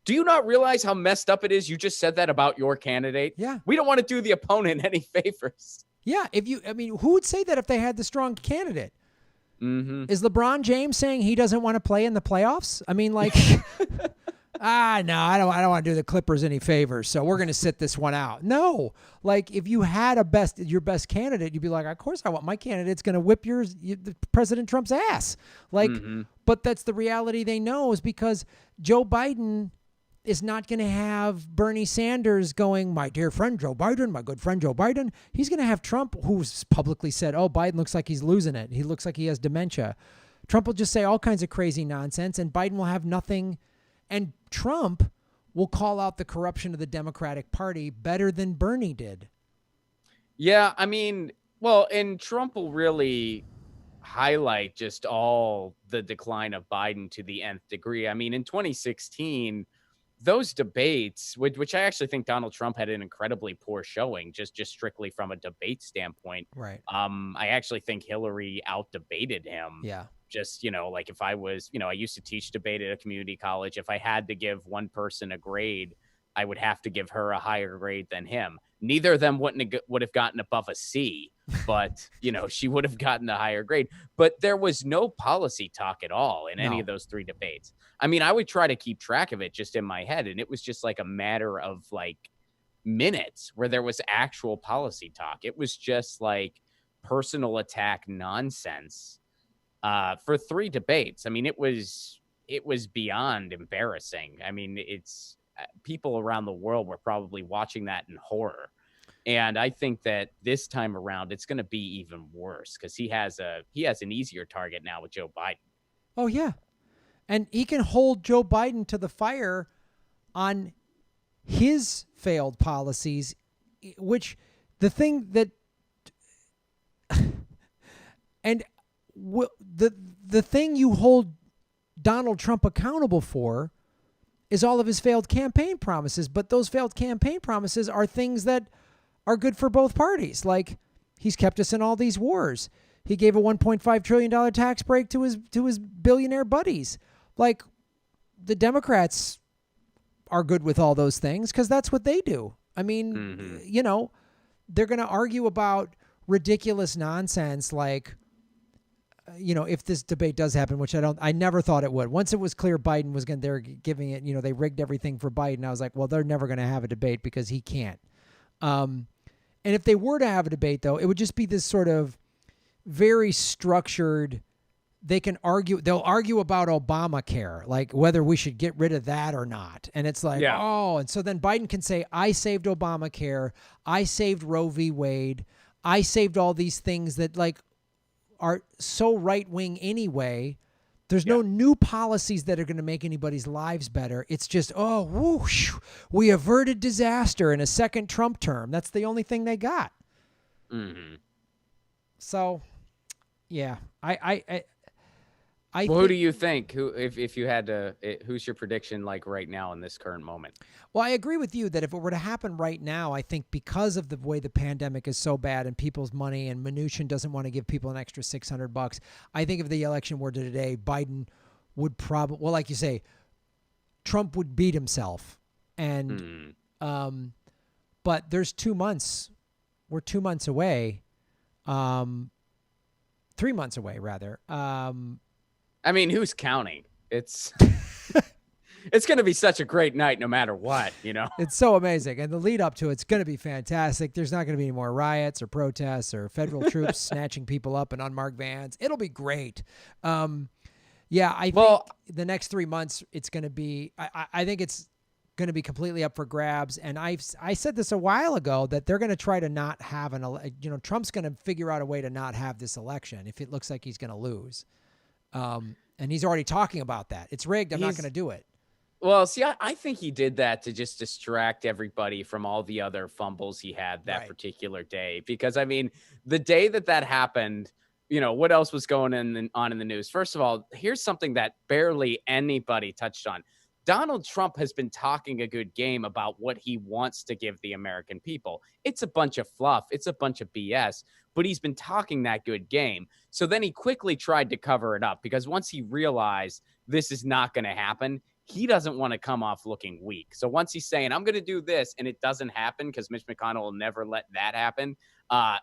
do you not realize how messed up it is? You just said that about your candidate. Yeah. We don't want to do the opponent any favors. Yeah. Who would say that if they had the strong candidate? Mm-hmm. Is LeBron James saying he doesn't want to play in the playoffs? I mean, like, no, I don't want to do the Clippers any favors, so we're going to sit this one out. No, like if you had your best candidate, you'd be like, of course I want my candidate's going to whip President Trump's ass. Like, But that's the reality they know is because Joe Biden is not going to have Bernie Sanders going, my dear friend Joe Biden, my good friend Joe Biden. He's going to have Trump, who's publicly said, oh, Biden looks like he's losing it. He looks like he has dementia. Trump will just say all kinds of crazy nonsense, and Biden will have nothing. And Trump will call out the corruption of the Democratic Party better than Bernie did. Yeah, I mean, well, and Trump will really highlight just all the decline of Biden to the nth degree. I mean, in 2016, those debates, which I actually think Donald Trump had an incredibly poor showing, just strictly from a debate standpoint. Right. I actually think Hillary out-debated him. Yeah. Just, like if I was, I used to teach debate at a community college. If I had to give one person a grade, I would have to give her a higher grade than him. Neither of them would have gotten above a C, but, she would have gotten a higher grade. But there was no policy talk at all in any of those three debates. I mean, I would try to keep track of it just in my head, and it was just like a matter of like minutes where there was actual policy talk. It was just like personal attack nonsense for three debates. I mean, it was beyond embarrassing. I mean, it's people around the world were probably watching that in horror. And I think that this time around, it's going to be even worse because he has an easier target now with Joe Biden. Oh, yeah. And he can hold Joe Biden to the fire on his failed policies, which the thing that and the thing you hold Donald Trump accountable for is all of his failed campaign promises. But those failed campaign promises are things that are good for both parties. Like he's kept us in all these wars. He gave a $1.5 trillion tax break to his billionaire buddies. Like the Democrats are good with all those things because that's what they do. I mean, Mm-hmm. you know, they're going to argue about ridiculous nonsense like, if this debate does happen, which I never thought it would. Once it was clear Biden was going, they're giving it, they rigged everything for Biden. I was like, well, they're never going to have a debate because he can't. And if they were to have a debate, though, it would just be this sort of very structured. They'll argue about Obamacare, like whether we should get rid of that or not. And it's like, and so then Biden can say, I saved Obamacare. I saved Roe v. Wade. I saved all these things that like are so right wing anyway. There's no new policies that are going to make anybody's lives better. It's just, whoosh, we averted disaster in a second Trump term. That's the only thing they got. Mm-hmm. So, yeah, who do you think? If you had to, who's your prediction like right now in this current moment? Well, I agree with you that if it were to happen right now, I think because of the way the pandemic is so bad and people's money and Mnuchin doesn't want to give people an extra $600, I think if the election were today, Biden would probably, well, like you say, Trump would beat himself. And, but there's 2 months. We're 2 months away. 3 months away, rather. I mean, who's counting? It's it's going to be such a great night no matter what, It's so amazing. And the lead up to it's going to be fantastic. There's not going to be any more riots or protests or federal troops snatching people up in unmarked vans. It'll be great. I think the next 3 months, it's going to be, I think it's going to be completely up for grabs. And I said this a while ago that they're going to try to not have Trump's going to figure out a way to not have this election if it looks like he's going to lose. And he's already talking about that. It's rigged. I'm not going to do it. Well, see, I think he did that to just distract everybody from all the other fumbles he had that particular day. Because, I mean, the day that happened, what else was going on in the news? First of all, here's something that barely anybody touched on. Donald Trump has been talking a good game about what he wants to give the American people. It's a bunch of fluff. It's a bunch of BS, but he's been talking that good game. So then he quickly tried to cover it up because once he realized this is not going to happen, he doesn't want to come off looking weak. So once he's saying, I'm going to do this, and it doesn't happen because Mitch McConnell will never let that happen,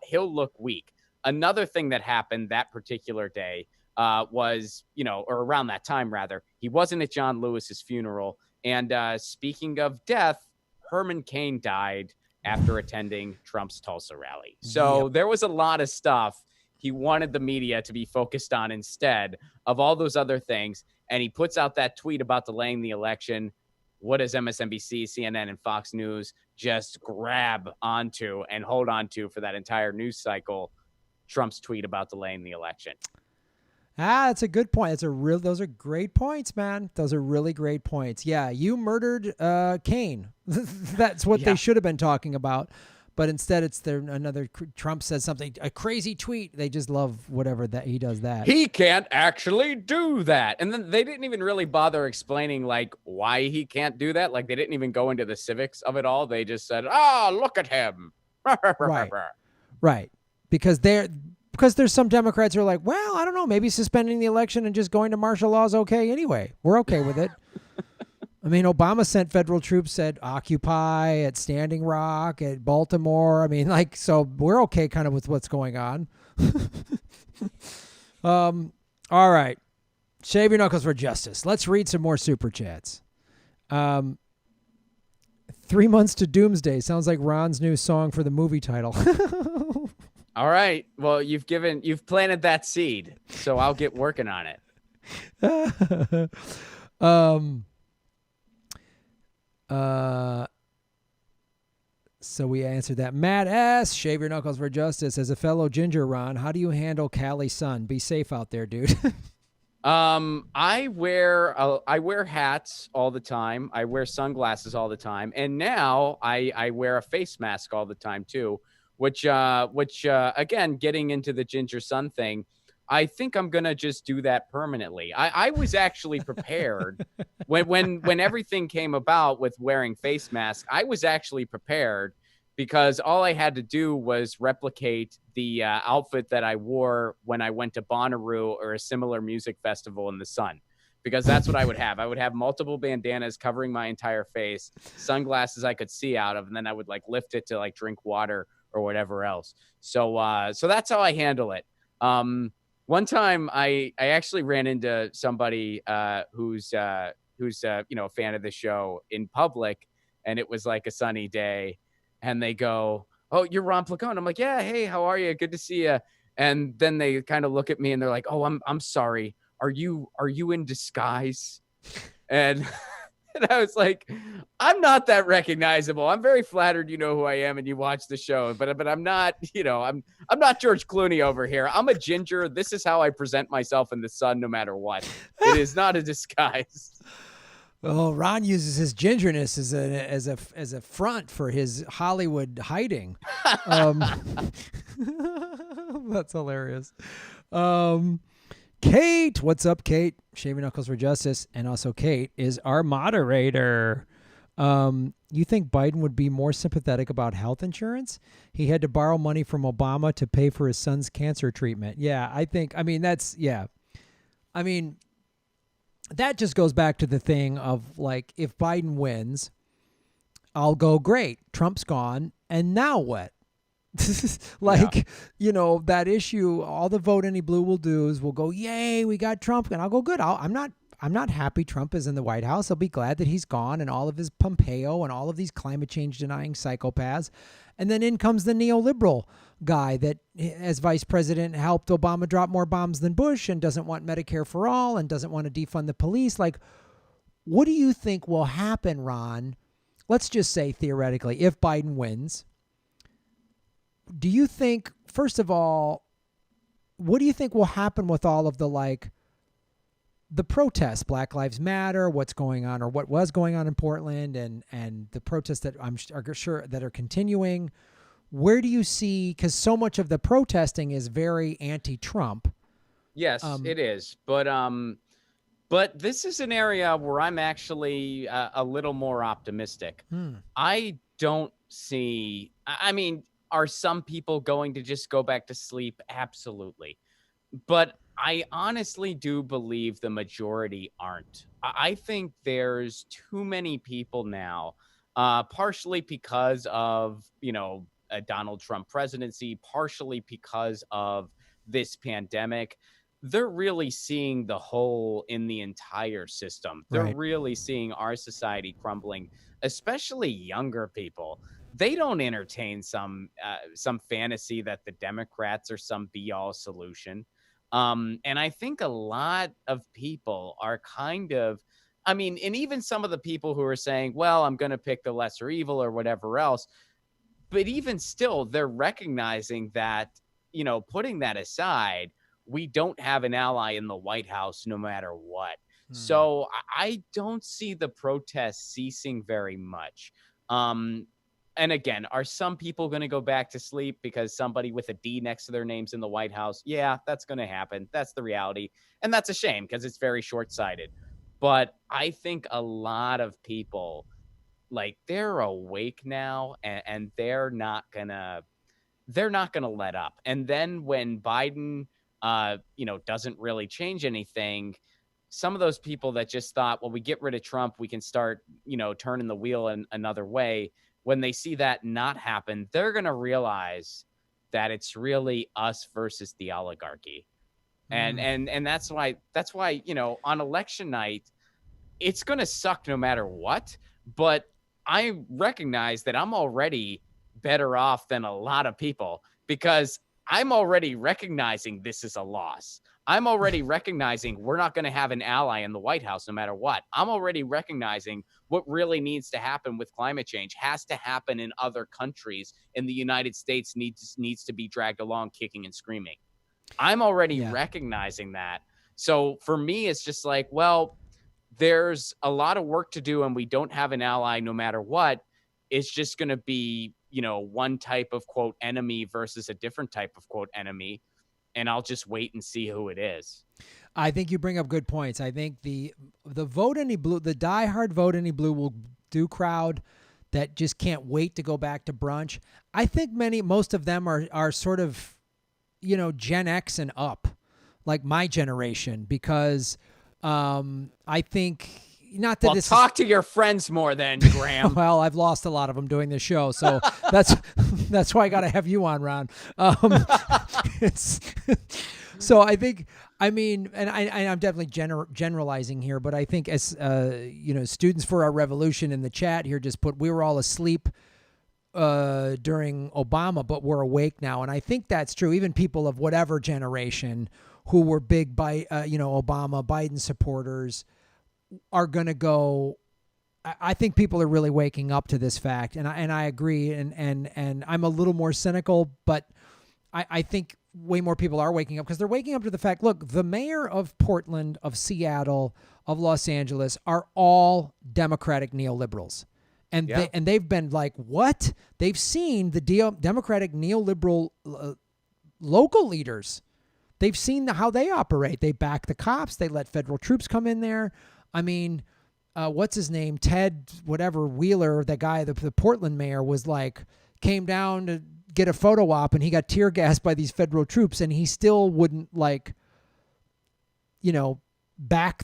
he'll look weak. Another thing that happened that particular day was, or around that time, rather, he wasn't at John Lewis's funeral. And speaking of death, Herman Cain died after attending Trump's Tulsa rally. So there was a lot of stuff he wanted the media to be focused on instead of all those other things. And he puts out that tweet about delaying the election. What does MSNBC, CNN, and Fox News just grab onto and hold on to for that entire news cycle? Trump's tweet about delaying the election. That's a good point. Those are great points, man. Those are really great points. Yeah, you murdered Cain. That's what they should have been talking about. But instead, it's another Trump says something, a crazy tweet. They just love whatever that he does that. He can't actually do that. And then they didn't even really bother explaining like why he can't do that. Like they didn't even go into the civics of it all. They just said, look at him. Right. Because there's some Democrats who are like, well, I don't know, maybe suspending the election and just going to martial law is okay anyway. We're okay with it. I mean, Obama sent federal troops at Occupy, at Standing Rock, at Baltimore. I mean, so we're okay kind of with what's going on. All right. Shave your knuckles for justice. Let's read some more super chats. 3 months to doomsday. Sounds like Ron's new song for the movie title. All right. Well, you've planted that seed, so I'll get working on it. So we answered that. Matt S. Shave your knuckles for justice. As a fellow ginger, Ron, how do you handle Cali's son? Be safe out there, dude. I wear hats all the time. I wear sunglasses all the time, and now I wear a face mask all the time too. Which again, getting into the ginger son thing, I think I'm gonna just do that permanently. I was actually prepared when everything came about with wearing face masks. I was actually prepared because all I had to do was replicate the outfit that I wore when I went to Bonnaroo or a similar music festival in the sun. because that's what I would have. I would have multiple bandanas covering my entire face, sunglasses I could see out of, and then I would like lift it to like drink water or whatever else. So that's how I handle it. One time I actually ran into somebody who's a fan of the show in public, and it was like a sunny day, and they go, "Oh, you're Ron Placone." I'm like, "Yeah, hey, how are you? Good to see you." And then they kind of look at me and they're like, "Oh, I'm sorry. Are you in disguise?" And and I was like, "I'm not that recognizable. I'm very flattered you know who I am and you watch the show, but I'm not, I'm not George Clooney over here. I'm a ginger. This is how I present myself in the sun no matter what. It is not a disguise." Well, Ron uses his gingerness as a front for his Hollywood hiding. That's hilarious. Kate, what's up, Kate? Shaving Knuckles for Justice, and also Kate is our moderator. You think Biden would be more sympathetic about health insurance? He had to borrow money from Obama to pay for his son's cancer treatment. Yeah, that just goes back to the thing of like, if Biden wins, I'll go, great, Trump's gone, and now what? That issue, all the Vote Any Blue will do is we'll go, yay, we got Trump, and I'll go, good. I'm not happy Trump is in the White House. I'll be glad that he's gone, and all of his Pompeo and all of these climate change denying psychopaths. And then in comes the neoliberal guy that, as vice president, helped Obama drop more bombs than Bush and doesn't want Medicare for all and doesn't want to defund the police. Like, what do you think will happen, Ron? Let's just say theoretically, if Biden wins, do you think, first of all, what do you think will happen with all of the protests, Black Lives Matter, what's going on or what was going on in Portland, and the protests that I'm sure that are continuing? Where do you see, because so much of the protesting is very anti-Trump. Yes, it is. But this is an area where I'm actually a little more optimistic. I don't see, I mean, are some people going to just go back to sleep? Absolutely. But I honestly do believe the majority aren't. I think there's too many people now, partially because of, a Donald Trump presidency, partially because of this pandemic. They're really seeing the hole in the entire system. They're Right. really seeing our society crumbling, especially younger people. They don't entertain some fantasy that the Democrats are some be-all solution. And I think a lot of people are kind of, I mean, and even some of the people who are saying, well, I'm going to pick the lesser evil or whatever else. But even still, they're recognizing that, putting that aside, we don't have an ally in the White House no matter what. So I don't see the protests ceasing very much. And again, are some people going to go back to sleep because somebody with a D next to their name's in the White House? Yeah, that's going to happen. That's the reality. And that's a shame because it's very short-sighted. But I think a lot of people, like, they're awake now and they're not gonna let up. And then when Biden doesn't really change anything, some of those people that just thought, well, we get rid of Trump, we can start, turning the wheel in another way. When they see that not happen, they're going to realize that it's really us versus the oligarchy. And that's why, on election night, it's going to suck no matter what. But I recognize that I'm already better off than a lot of people because I'm already recognizing this is a loss. I'm already recognizing we're not going to have an ally in the White House no matter what. I'm already recognizing what really needs to happen with climate change has to happen in other countries, and the United States needs to be dragged along kicking and screaming. I'm already recognizing that. So for me, it's just like, well, there's a lot of work to do and we don't have an ally no matter what. It's just going to be, one type of quote enemy versus a different type of quote enemy. And I'll just wait and see who it is. I think you bring up good points. I think the Vote Any Blue, the diehard Vote Any Blue will do crowd that just can't wait to go back to brunch. I think most of them are sort of, Gen X and up, like my generation, because I think not that Well, this talk to your friends more then, Graham. well, I've lost a lot of them doing this show, so that's that's why I got to have you on, Ron. It's, so I think, I mean, and I'm definitely generalizing here, but I think as students for our revolution in the chat here just put, we were all asleep during Obama, but we're awake now, and I think that's true. Even people of whatever generation who were big Obama, Biden supporters are going to go. I think people are really waking up to this fact, and I agree, and I'm a little more cynical, but I think way more people are waking up because they're waking up to the fact. Look, the mayor of Portland, of Seattle, of Los Angeles are all Democratic neoliberals, and they've been like, what? They've seen the Democratic neoliberal local leaders. They've seen how they operate. They back the cops. They let federal troops come in there. I mean, what's his name? Ted, whatever, Wheeler, the guy, the Portland mayor, was like, came down to get a photo op and he got tear gassed by these federal troops and he still wouldn't back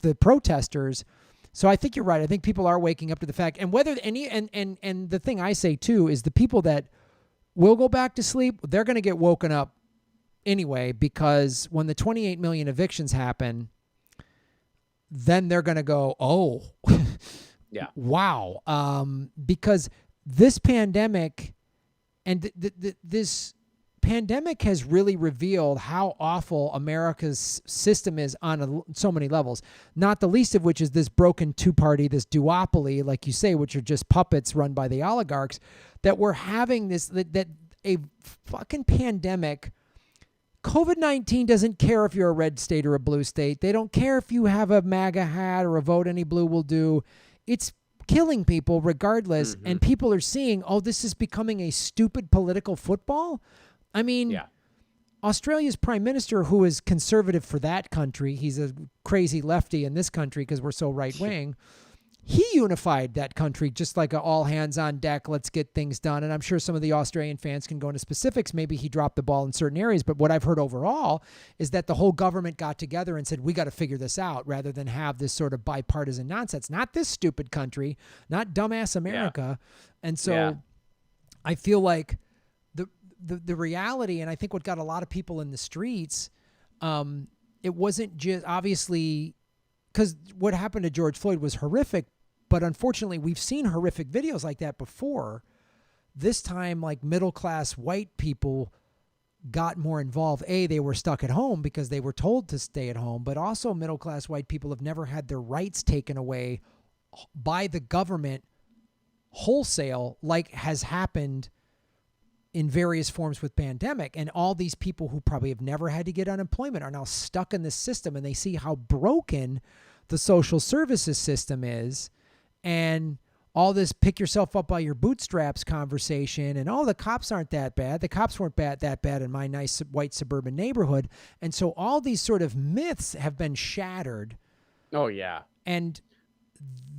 the protesters. So I think you're right. I think people are waking up to the fact, and whether and the thing I say too is the people that will go back to sleep, they're going to get woken up anyway, because when the 28 million evictions happen, then they're going to go, oh, yeah, wow. Because this pandemic and this pandemic has really revealed how awful America's system is on so many levels, not the least of which is this broken two-party, this duopoly, like you say, which are just puppets run by the oligarchs, that we're having this, that a fucking pandemic. COVID-19 doesn't care if you're a red state or a blue state. They don't care if you have a MAGA hat or a vote any blue will do. It's killing people regardless. Mm-hmm. And people are seeing, oh, this is becoming a stupid political football. I mean, Australia's prime minister, who is conservative for that country, he's a crazy lefty in this country because we're so right wing. He unified that country just like a all hands on deck, let's get things done. And I'm sure some of the Australian fans can go into specifics. Maybe he dropped the ball in certain areas. But what I've heard overall is that the whole government got together and said, we got to figure this out rather than have this sort of bipartisan nonsense. Not this stupid country, not dumbass America. Yeah. And so I feel like the reality, and I think what got a lot of people in the streets, it wasn't just obviously because what happened to George Floyd was horrific. But unfortunately, we've seen horrific videos like that before. This time, like middle-class white people got more involved. They were stuck at home because they were told to stay at home. But also middle-class white people have never had their rights taken away by the government wholesale like has happened in various forms with pandemic. And all these people who probably have never had to get unemployment are now stuck in this system, and they see how broken the social services system is. And all this pick yourself up by your bootstraps conversation and, oh, the cops aren't that bad. The cops weren't that bad in my nice white suburban neighborhood. And so all these sort of myths have been shattered. Oh, yeah. And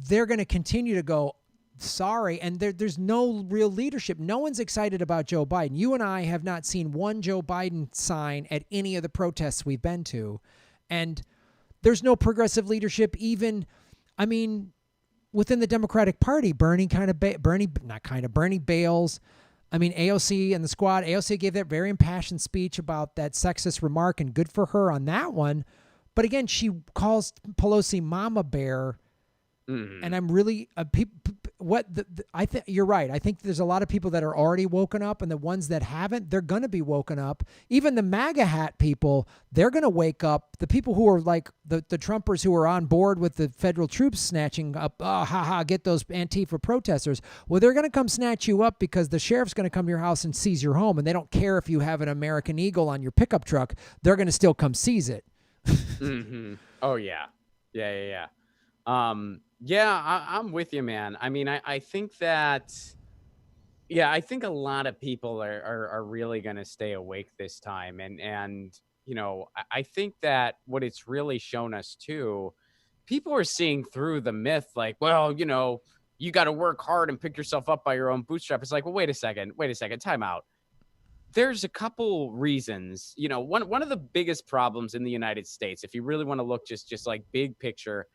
they're going to continue to go, sorry. And there's no real leadership. No one's excited about Joe Biden. You and I have not seen one Joe Biden sign at any of the protests we've been to. And there's no progressive leadership even, I mean, within the Democratic Party. Bernie bails. I mean, AOC and the squad, AOC gave that very impassioned speech about that sexist remark, and good for her on that one. But again, she calls Pelosi Mama Bear. Mm-hmm. And I'm really I think you're right. I think there's a lot of people that are already woken up, and the ones that haven't, they're going to be woken up. Even the MAGA hat people, they're going to wake up. The people who are like the Trumpers who are on board with the federal troops snatching up, get those Antifa protesters. Well, they're going to come snatch you up because the sheriff's going to come to your house and seize your home, and they don't care if you have an American Eagle on your pickup truck. They're going to still come seize it. Mm-hmm. Oh, yeah. Yeah. I'm with you, man. I mean, I think that, I think a lot of people are really going to stay awake this time. And, I think that what it's really shown us too, people are seeing through the myth, like, well, you got to work hard and pick yourself up by your own bootstrap. It's like, well, wait a second, time out. there's a couple reasons. One of the biggest problems in the United States, if you really want to look just like big picture,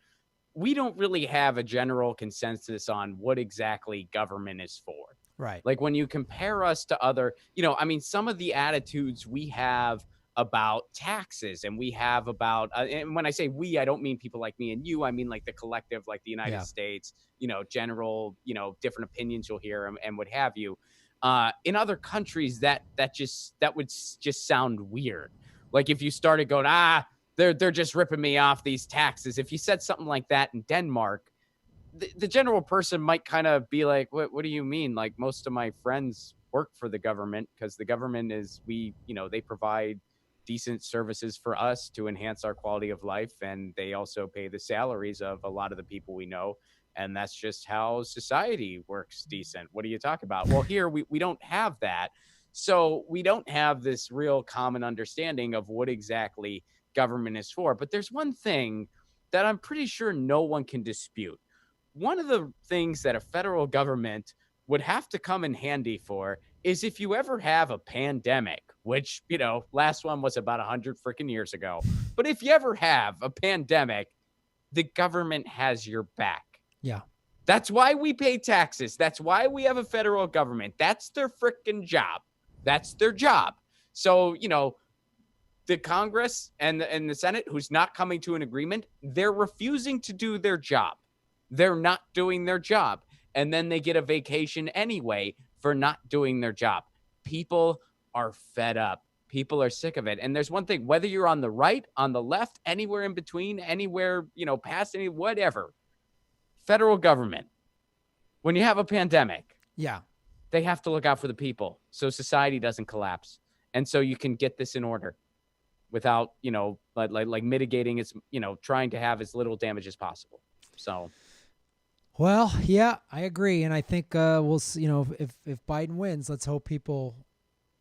we don't really have a general consensus on what exactly government is for. Right. Like when you compare us to other, some of the attitudes we have about taxes and we have about, and when I say we, I don't mean people like me and you, I mean like the collective, like the United States, general, different opinions you'll hear and what have you. In other countries, that would just sound weird. Like if you started going, they're just ripping me off these taxes. If you said something like that in Denmark, the general person might kind of be like, what do you mean? Like most of my friends work for the government because the government they provide decent services for us to enhance our quality of life. And they also pay the salaries of a lot of the people we know. And that's just how society works decent. What are you talking about? Well, here we don't have that. So we don't have this real common understanding of what exactly government is for. But there's one thing that I'm pretty sure no one can dispute. One of the things that a federal government would have to come in handy for is if you ever have a pandemic, which, last one was about 100 freaking years ago. But if you ever have a pandemic, the government has your back. Yeah. That's why we pay taxes. That's why we have a federal government. That's their freaking job. That's their job. So, the Congress and the Senate, who's not coming to an agreement, they're refusing to do their job. They're not doing their job. And then they get a vacation anyway for not doing their job. People are fed up. People are sick of it. And there's one thing, whether you're on the right, on the left, anywhere in between, anywhere, past any, whatever, federal government, when you have a pandemic, they have to look out for the people so society doesn't collapse. And so you can get this in order without, like mitigating its, trying to have as little damage as possible. So. Well, yeah, I agree. And I think we'll see, if Biden wins, let's hope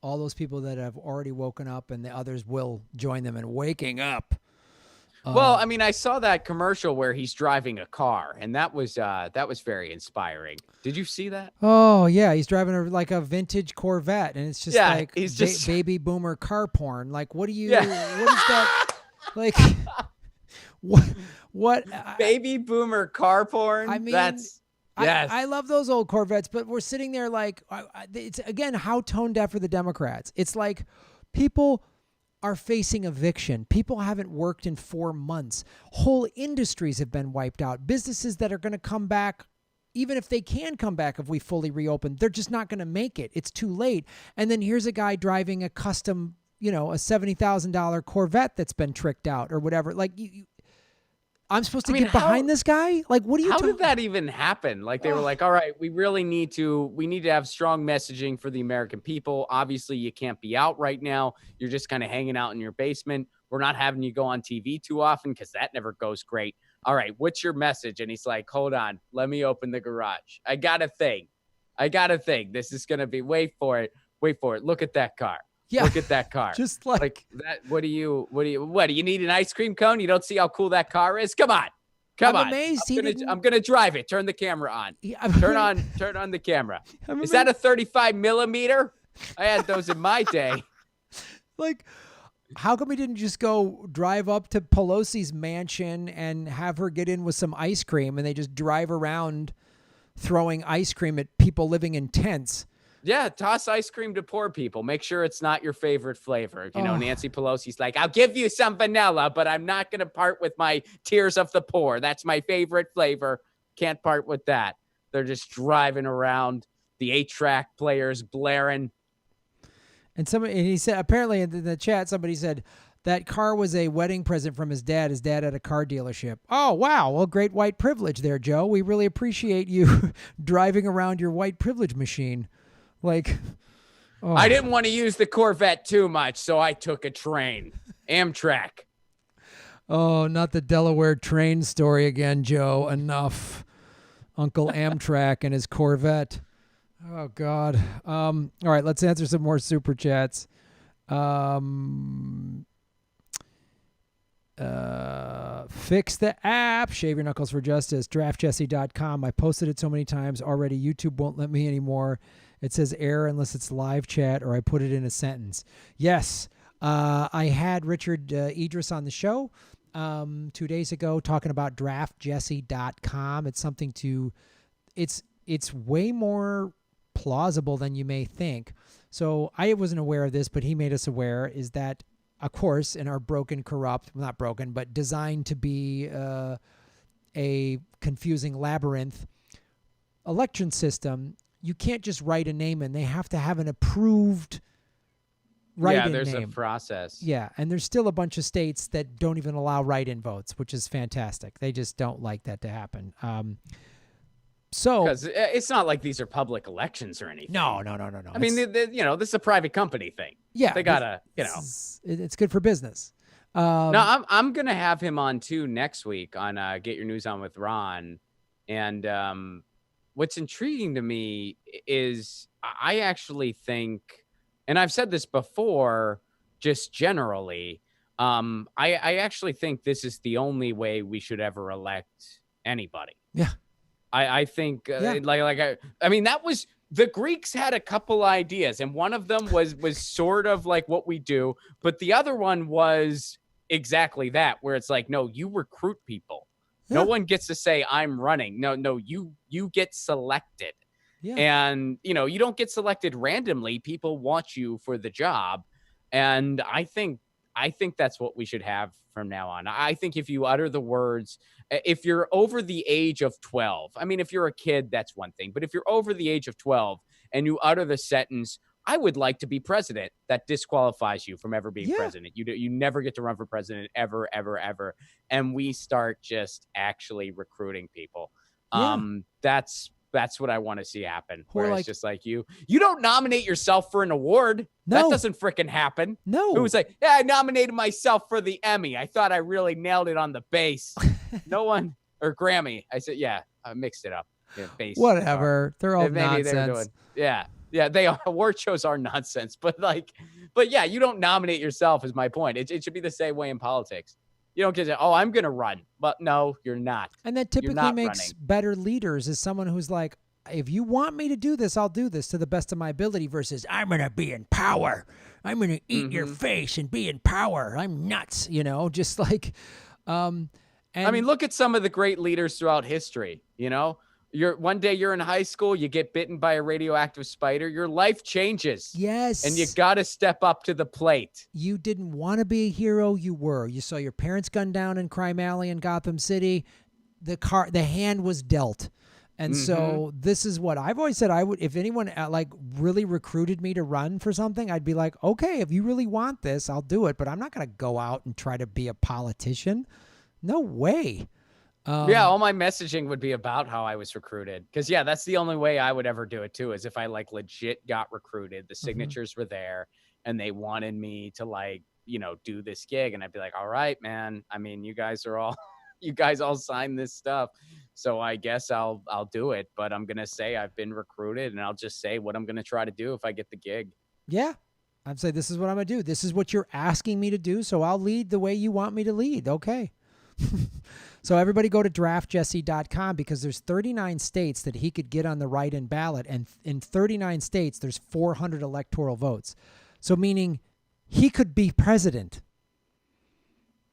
all those people that have already woken up and the others will join them in waking up. Well, I saw that commercial where he's driving a car, and that was very inspiring. Did you see that? Oh yeah, he's driving a vintage Corvette, and it's just like he's just baby boomer car porn. Like, what do you? What is that? Like, what? Baby boomer car porn. I mean, that's. Yes. I love those old Corvettes, but we're sitting there like, it's again, how tone deaf are the Democrats? It's like people are facing eviction. People haven't worked in 4 months. Whole industries have been wiped out. Businesses that are going to come back, even if they can come back if we fully reopen, they're just not going to make it. It's too late. And then here's a guy driving a custom, a $70,000 Corvette that's been tricked out or whatever. Like, I'm supposed to get behind this guy? Like, what are you How did that even happen? Like, they were like, all right, we need to have strong messaging for the American people. Obviously, you can't be out right now. You're just kind of hanging out in your basement. We're not having you go on TV too often because that never goes great. All right, what's your message? And he's like, hold on, let me open the garage. I got a thing. This is going to be, wait for it. Look at that car. Yeah. Look at that car. Just like that. What do you need an ice cream cone? You don't see how cool that car is? Come on. I'm amazed I'm going to drive it. Turn the camera on. Turn on the camera. Is that a 35 millimeter? I had those in my day. Like, how come we didn't just go drive up to Pelosi's mansion and have her get in with some ice cream and they just drive around throwing ice cream at people living in tents? Yeah, toss ice cream to poor people. Make sure it's not your favorite flavor. Nancy Pelosi's like, I'll give you some vanilla, but I'm not going to part with my Tears of the Poor. That's my favorite flavor. Can't part with that. They're just driving around, the 8-track players blaring. And he said, apparently in the chat, somebody said that car was a wedding present from his dad. His dad had a car dealership. Oh, wow. Well, great white privilege there, Joe. We really appreciate you driving around your white privilege machine. Like, I didn't want to use the Corvette too much, so I took a train. Amtrak. Oh, not the Delaware train story again, Joe. Enough. Uncle Amtrak and his Corvette. Oh, God. All right, let's answer some more super chats. Phil Fix the app. Shave your knuckles for justice. DraftJesse.com. I posted it so many times already. YouTube won't let me anymore. It says error unless it's live chat or I put it in a sentence. Yes. I had Richard Idris on the show 2 days ago talking about DraftJesse.com. It's something to... It's way more plausible than you may think. So I wasn't aware of this, but he made us aware, is that, of course, in our not broken, but designed to be a confusing labyrinth election system, you can't just write a name in. They have to have an approved write-in name. Yeah, there's a process. Yeah, and there's still a bunch of states that don't even allow write-in votes, which is fantastic. They just don't like that to happen. Because it's not like these are public elections or anything. No. I mean, this is a private company thing. Yeah, they gotta, it's good for business. No, I'm gonna have him on too next week on Get Your News On with Ron, and what's intriguing to me is I actually think, and I've said this before, just generally, I actually think this is the only way we should ever elect anybody. Yeah. I think I mean, that was, the Greeks had a couple ideas, and one of them was sort of like what we do, but the other one was exactly that, where it's like, no, you recruit people. Yeah. No one gets to say I'm running. No, you get selected. Yeah. And you don't get selected randomly. People want you for the job. And I think that's what we should have from now on. I think if you utter the words, if you're over the age of 12, I mean, if you're a kid, that's one thing. But if you're over the age of 12 and you utter the sentence, I would like to be president, that disqualifies you from ever being president. You never get to run for president ever, ever, ever. And we start just actually recruiting people. Yeah. That's what I want to see happen. Where it's just like you don't nominate yourself for an award. No. That doesn't freaking happen. No. It was like, yeah, I nominated myself for the Emmy. I thought I really nailed it on the bass. No one, or Grammy. I said, yeah, I mixed it up. Yeah, bass. Whatever. They're all nonsense. Yeah, they are. Award shows are nonsense. But yeah, you don't nominate yourself is my point. It should be the same way in politics. You don't get to, I'm going to run. But no, you're not. And that typically makes better leaders, is someone who's like, if you want me to do this, I'll do this to the best of my ability, versus I'm going to be in power. I'm going to eat your face and be in power. I'm nuts, just like. And I mean, look at some of the great leaders throughout history, one day you're in high school, you get bitten by a radioactive spider, your life changes. Yes. And you got to step up to the plate. You didn't want to be a hero. You were. You saw your parents gunned down in Crime Alley in Gotham City. The hand was dealt. And so this is what I've always said. I would, if anyone really recruited me to run for something, I'd be like, okay, if you really want this, I'll do it. But I'm not going to go out and try to be a politician. No way. All my messaging would be about how I was recruited. Because, that's the only way I would ever do it, too, is if I, legit got recruited. The signatures were there, and they wanted me to, do this gig. And I'd be like, all right, man. I mean, you guys all signed this stuff. So I guess I'll do it. But I'm going to say I've been recruited, and I'll just say what I'm going to try to do if I get the gig. Yeah. I'd say, this is what I'm going to do. This is what you're asking me to do. So I'll lead the way you want me to lead. Okay. So everybody go to draftjesse.com, because there's 39 states that he could get on the write-in ballot. And in 39 states, there's 400 electoral votes. So meaning he could be president,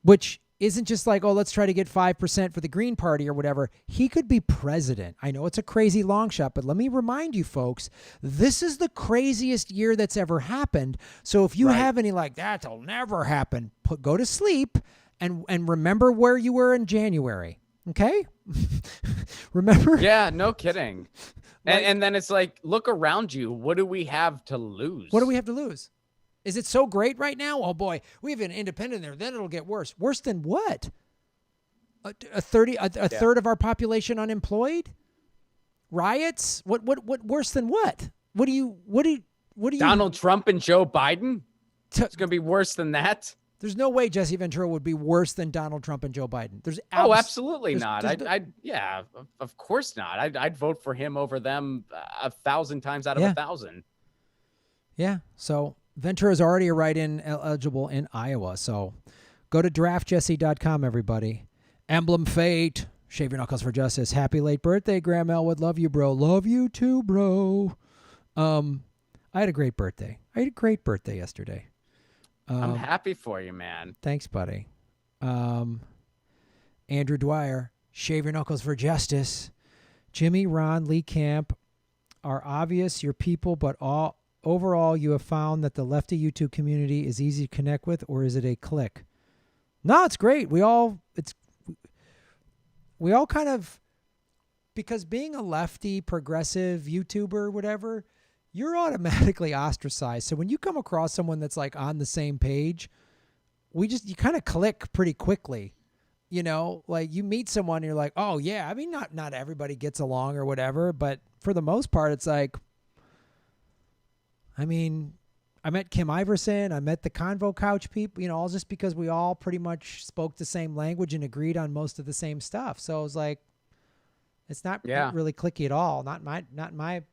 which isn't just like, let's try to get 5% for the Green Party or whatever. He could be president. I know it's a crazy long shot, but let me remind you folks, this is the craziest year that's ever happened. So if you have any that'll never happen, go to sleep. And remember where you were in January, okay? Remember? Yeah, no kidding. And then it's like, look around you. What do we have to lose? What do we have to lose? Is it so great right now? Oh, boy, we have an independent there. Then it'll get worse. Worse than what? A third of our population unemployed? Riots? What worse than what? What do you Donald Trump and Joe Biden? It's going to be worse than that. There's no way Jesse Ventura would be worse than Donald Trump and Joe Biden. Absolutely not. Of course not. I'd vote for him over them 1,000 times out of 1,000. Yeah. So Ventura is already a write-in eligible in Iowa. So go to draftjesse.com, everybody, Emblem Fate. Shave your knuckles for justice. Happy late birthday, Graham Elwood. Love you, bro. Love you too, bro. I had a great birthday. I had a great birthday yesterday. I'm happy for you, man. Thanks, buddy. Andrew Dwyer. Shave your knuckles for justice. Jimmy, Ron, Lee Camp are obvious your people, but overall you have found that the lefty YouTube community is easy to connect with, or is it a clique? No, it's great. We all kind of, because being a lefty progressive YouTuber, whatever, you're automatically ostracized. So when you come across someone that's like on the same page, you kind of click pretty quickly. You know, like you meet someone and you're like, oh yeah, I mean, not everybody gets along or whatever, but for the most part, it's like, I mean, I met Kim Iverson, I met the Convo Couch people, all just because we all pretty much spoke the same language and agreed on most of the same stuff. So it was like, it's not really cliquey at all. Not my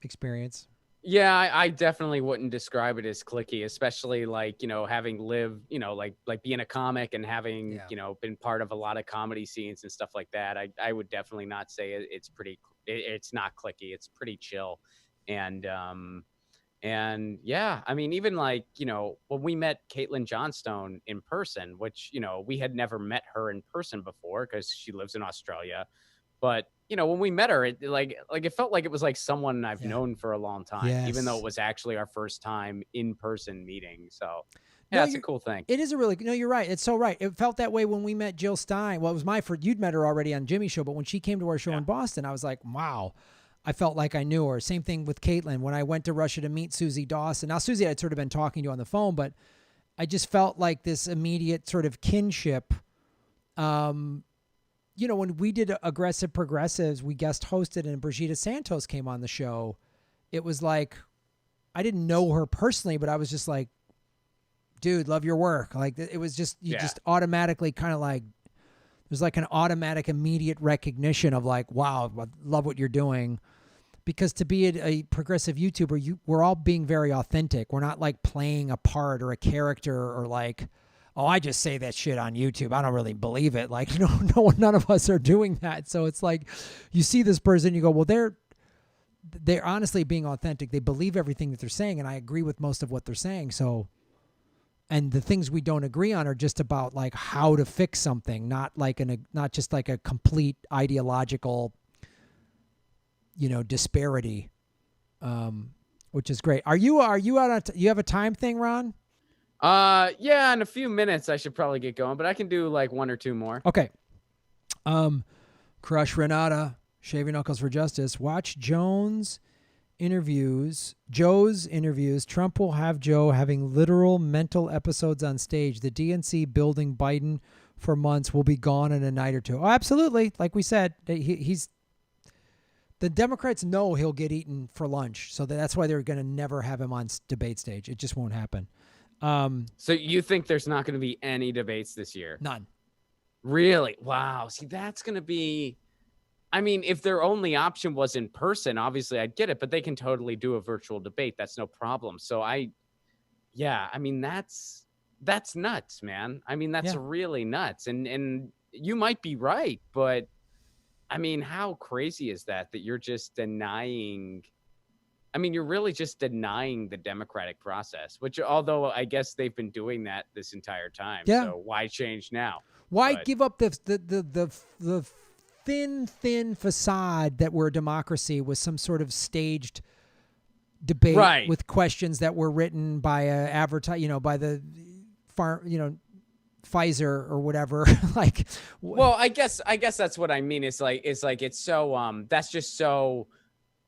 experience. Yeah, I definitely wouldn't describe it as cliquey, especially like, having lived, like being a comic and having, been part of a lot of comedy scenes and stuff like that. I would definitely not say it's not cliquey. It's pretty chill. And yeah, I mean, even like, when we met Caitlin Johnstone in person, which, we had never met her in person before because she lives in Australia. But, when we met her, it it felt like it was like someone I've known for a long time, even though it was actually our first time in person meeting. So yeah, it's a cool thing. It is you're right. It's so right. It felt that way when we met Jill Stein. Well, it was you'd met her already on Jimmy's show, but when she came to our show in Boston, I was like, wow, I felt like I knew her. Same thing with Caitlin. When I went to Russia to meet Susie Dawson. Now, Susie I'd sort of been talking to on the phone, but I just felt like this immediate sort of kinship. When we did Aggressive Progressives, we guest hosted and Brigitte Santos came on the show. It was like, I didn't know her personally, but I was just like, dude, love your work. Like it was just, just automatically kind of like, there's like an automatic immediate recognition of like, wow, I love what you're doing. Because to be a progressive YouTuber, we're all being very authentic. We're not like playing a part or a character or like, oh, I just say that shit on YouTube. I don't really believe it. Like, none of us are doing that. So it's like you see this person, you go, well, they're honestly being authentic. They believe everything that they're saying, and I agree with most of what they're saying. So, and the things we don't agree on are just about like how to fix something, not just like a complete ideological, disparity, which is great. Are you out? You have a time thing, Ron? Yeah, in a few minutes I should probably get going, but I can do like one or two more. Okay. Crush Renata, Shave Your Knuckles for Justice. Watch Joe's interviews. Trump will have Joe having literal mental episodes on stage. The DNC building Biden for months will be gone in a night or two. Oh, absolutely. Like we said, he's the Democrats know he'll get eaten for lunch. So that's why they're going to never have him on debate stage. It just won't happen. So you think there's not going to be any debates this year? None. Really? Wow. See, that's going to be, I mean, if their only option was in person, obviously I'd get it, but they can totally do a virtual debate. That's no problem. So I mean, that's nuts, man. I mean, that's really nuts. And you might be right, but I mean, how crazy is that you're just denying, I mean, you're really just denying the democratic process, which although I guess they've been doing that this entire time. Yeah. So why change now? Why give up the thin facade that we're a democracy with some sort of staged debate with questions that were written by by the Pfizer or whatever. Well, I guess that's what I mean. It's so that's just so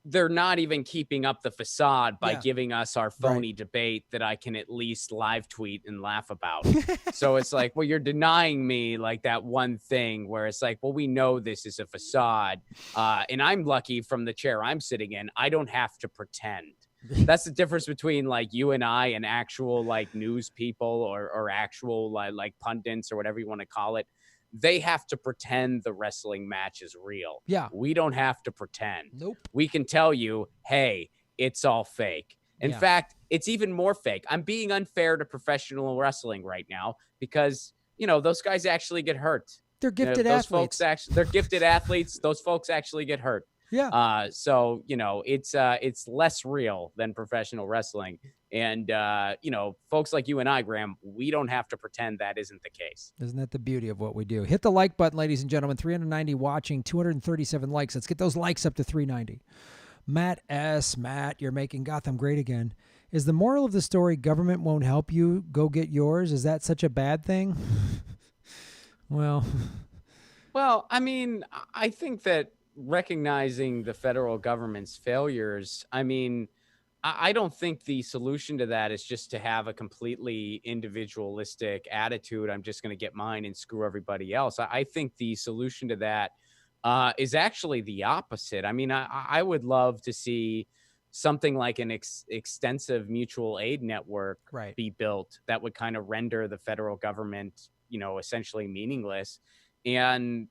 they're not even keeping up the facade by giving us our phony debate that I can at least live tweet and laugh about. So it's like, well, you're denying me like that one thing where it's like, well, we know this is a facade. And I'm lucky from the chair I'm sitting in. I don't have to pretend. That's the difference between like you and I and actual like news people or actual like pundits or whatever you want to call it. They have to pretend the wrestling match is real. Yeah. We don't have to pretend. Nope. We can tell you, hey, it's all fake. In fact, it's even more fake. I'm being unfair to professional wrestling right now because, those guys actually get hurt. They're gifted those athletes. folks actually, they're gifted athletes. Those folks actually get hurt. Yeah. So, it's less real than professional wrestling. And, folks like you and I, Graham, we don't have to pretend that isn't the case. Isn't that the beauty of what we do? Hit the like button, ladies and gentlemen. 390 watching, 237 likes. Let's get those likes up to 390. Matt S. Matt, you're making Gotham great again. Is the moral of the story government won't help you? Go get yours? Is that such a bad thing? Well, I mean, I think that recognizing the federal government's failures, I don't think the solution to that is just to have a completely individualistic attitude. I'm just going to get mine and screw everybody else. I think the solution to that is actually the opposite. I mean, I would love to see something like an extensive mutual aid network be built that would kind of render the federal government, essentially meaningless. And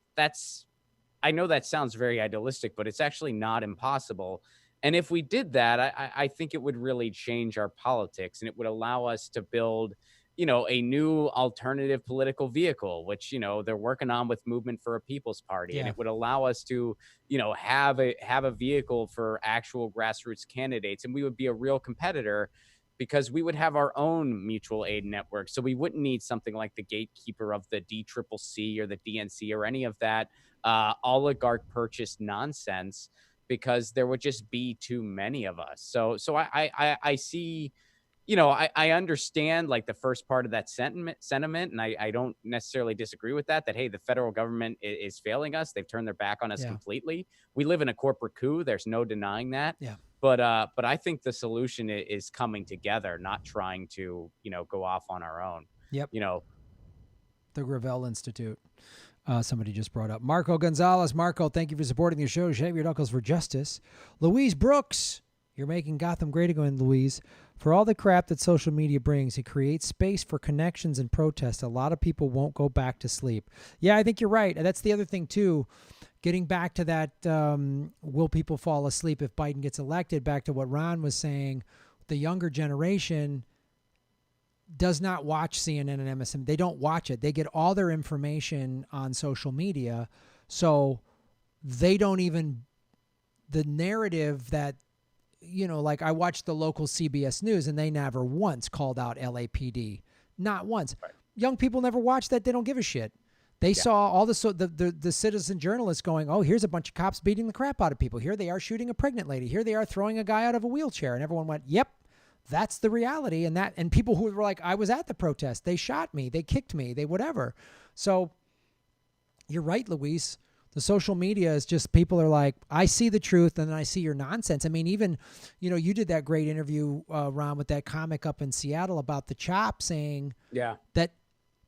I know that sounds very idealistic, but it's actually not impossible. And if we did that, I think it would really change our politics, and it would allow us to build, a new alternative political vehicle, which, they're working on with Movement for a People's Party. Yeah. And it would allow us to, have a vehicle for actual grassroots candidates. And we would be a real competitor because we would have our own mutual aid network. So we wouldn't need something like the gatekeeper of the DCCC or the DNC or any of that oligarch purchased nonsense, because there would just be too many of us. So I see, I understand like the first part of that sentiment, and I don't necessarily disagree with that, hey, the federal government is failing us. They've turned their back on us completely. We live in a corporate coup. There's no denying that. Yeah. But I think the solution is coming together, not trying to, go off on our own. Yep. The Gravel Institute. Somebody just brought up Marco Gonzalez. Marco, thank you for supporting the show. Shave your knuckles for justice. Louise Brooks, you're making Gotham great again, Louise. For all the crap that social media brings, it creates space for connections and protest. A lot of people won't go back to sleep. Yeah, I think you're right. And that's the other thing, too. Getting back to that, will people fall asleep if Biden gets elected? Back to what Ron was saying, the younger generation does not watch CNN and MSN. They don't watch it. They get all their information on social media. So they don't even, the narrative that, like I watched the local CBS News and they never once called out LAPD. Not once. Right. Young people never watch that. They don't give a shit. They saw all the citizen journalists going, oh, here's a bunch of cops beating the crap out of people. Here they are shooting a pregnant lady. Here they are throwing a guy out of a wheelchair. And everyone went, yep. That's the reality. And people who were like, I was at the protest. They shot me. They kicked me. They whatever. So you're right, Luis. The social media is just, people are like, I see the truth and then I see your nonsense. I mean, even, you did that great interview, Ron, with that comic up in Seattle about the CHOP saying that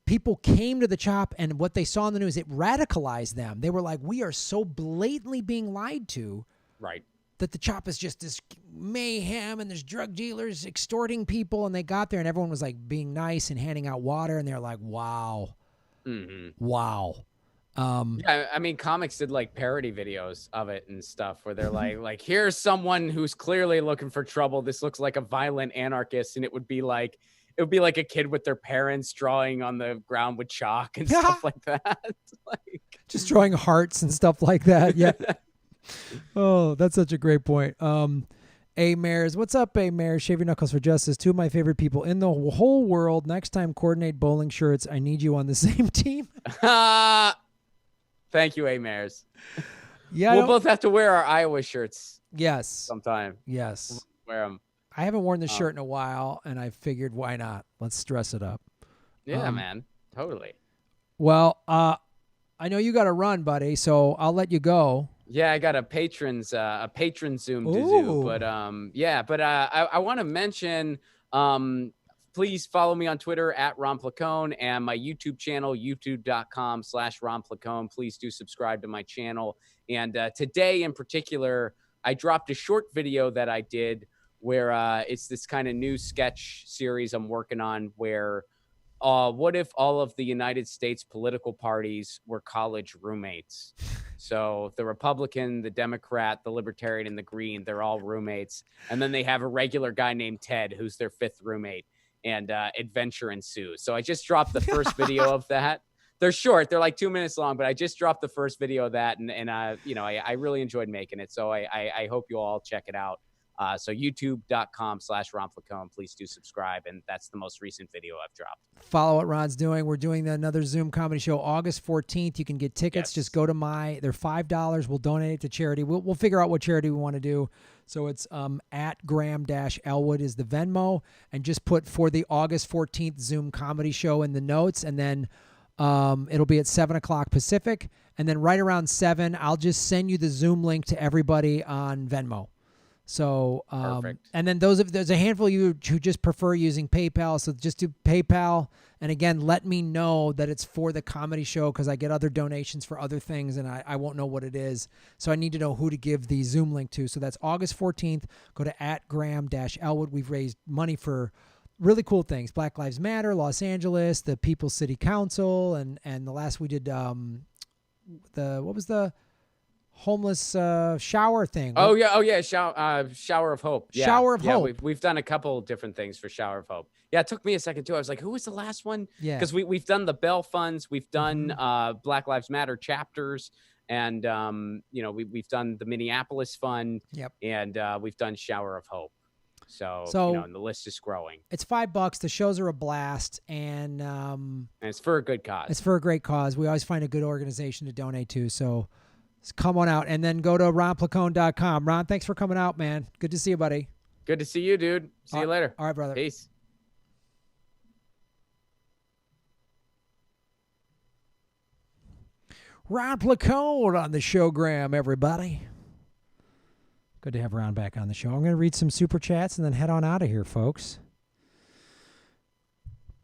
people came to the CHOP and what they saw in the news, it radicalized them. They were like, we are so blatantly being lied to. Right. That the CHOP is just this mayhem and there's drug dealers extorting people, and they got there and everyone was like being nice and handing out water, and they're like, wow. Mm-hmm. Wow. Yeah, I mean, comics did like parody videos of it and stuff where they're like, here's someone who's clearly looking for trouble. This looks like a violent anarchist, and it would be like a kid with their parents drawing on the ground with chalk and stuff like that. Just drawing hearts and stuff like that. Yeah. Oh, that's such a great point. A Mares, what's up, A Mares? Shave your knuckles for justice. Two of my favorite people in the whole world. Next time, coordinate bowling shirts. I need you on the same team. Thank you, A Mares. Yeah, we'll both have to wear our Iowa shirts. Yes. Sometime. Yes. We'll wear them. I haven't worn this shirt in a while, and I figured, why not? Let's dress it up. Yeah, man. Totally. Well, I know you got to run, buddy, so I'll let you go. Yeah, I got a patron Zoom to do, but I want to mention, please follow me on Twitter at Ron Placone, and my YouTube channel, youtube.com/Ron Placone. Please do subscribe to my channel. And today in particular, I dropped a short video that I did where it's this kind of new sketch series I'm working on where what if all of the United States political parties were college roommates? So the Republican, the Democrat, the Libertarian, and the Green, they're all roommates. And then they have a regular guy named Ted, who's their fifth roommate, and adventure ensues. So I just dropped the first video of that they're short. They're like 2 minutes long, but I just dropped the first video of that, and I really enjoyed making it. So I hope you all check it out. So youtube.com/ronflacone. Please do subscribe. And that's the most recent video I've dropped. Follow what Ron's doing. We're doing another Zoom comedy show August 14th. You can get tickets. Yes. Just go to they're $5. We'll donate it to charity. We'll figure out what charity we want to do. So it's at Graham-Elwood is the Venmo, and just put for the August 14th Zoom comedy show in the notes, and then it'll be at 7:00 Pacific. And then right around 7, I'll just send you the Zoom link to everybody on Venmo. So, Perfect. And then there's a handful of you who just prefer using PayPal. So just do PayPal. And again, let me know that it's for the comedy show, because I get other donations for other things and I won't know what it is. So I need to know who to give the Zoom link to. So that's August 14th. Go to @Graham-Elwood. We've raised money for really cool things. Black Lives Matter, Los Angeles, the People's City Council. And the last we did, what was the homeless shower thing? Oh yeah, Shower of Hope. Yeah. Shower of Hope. We've done a couple different things for Shower of Hope. Yeah, it took me a second too. I was like, who was the last one? Yeah, because we've done the Bell funds, we've done Black Lives Matter chapters, and we've done the Minneapolis fund. Yep. And we've done Shower of Hope. So and the list is growing. It's $5. The shows are a blast, and it's for a good cause. It's for a great cause. We always find a good organization to donate to. So come on out, and then go to ronflacone.com. Ron, thanks for coming out, man. Good to see you, buddy. Good to see you, dude. See you later. All right, brother. Peace. Ron Flacone on the show, Graham, everybody. Good to have Ron back on the show. I'm going to read some super chats and then head on out of here, folks.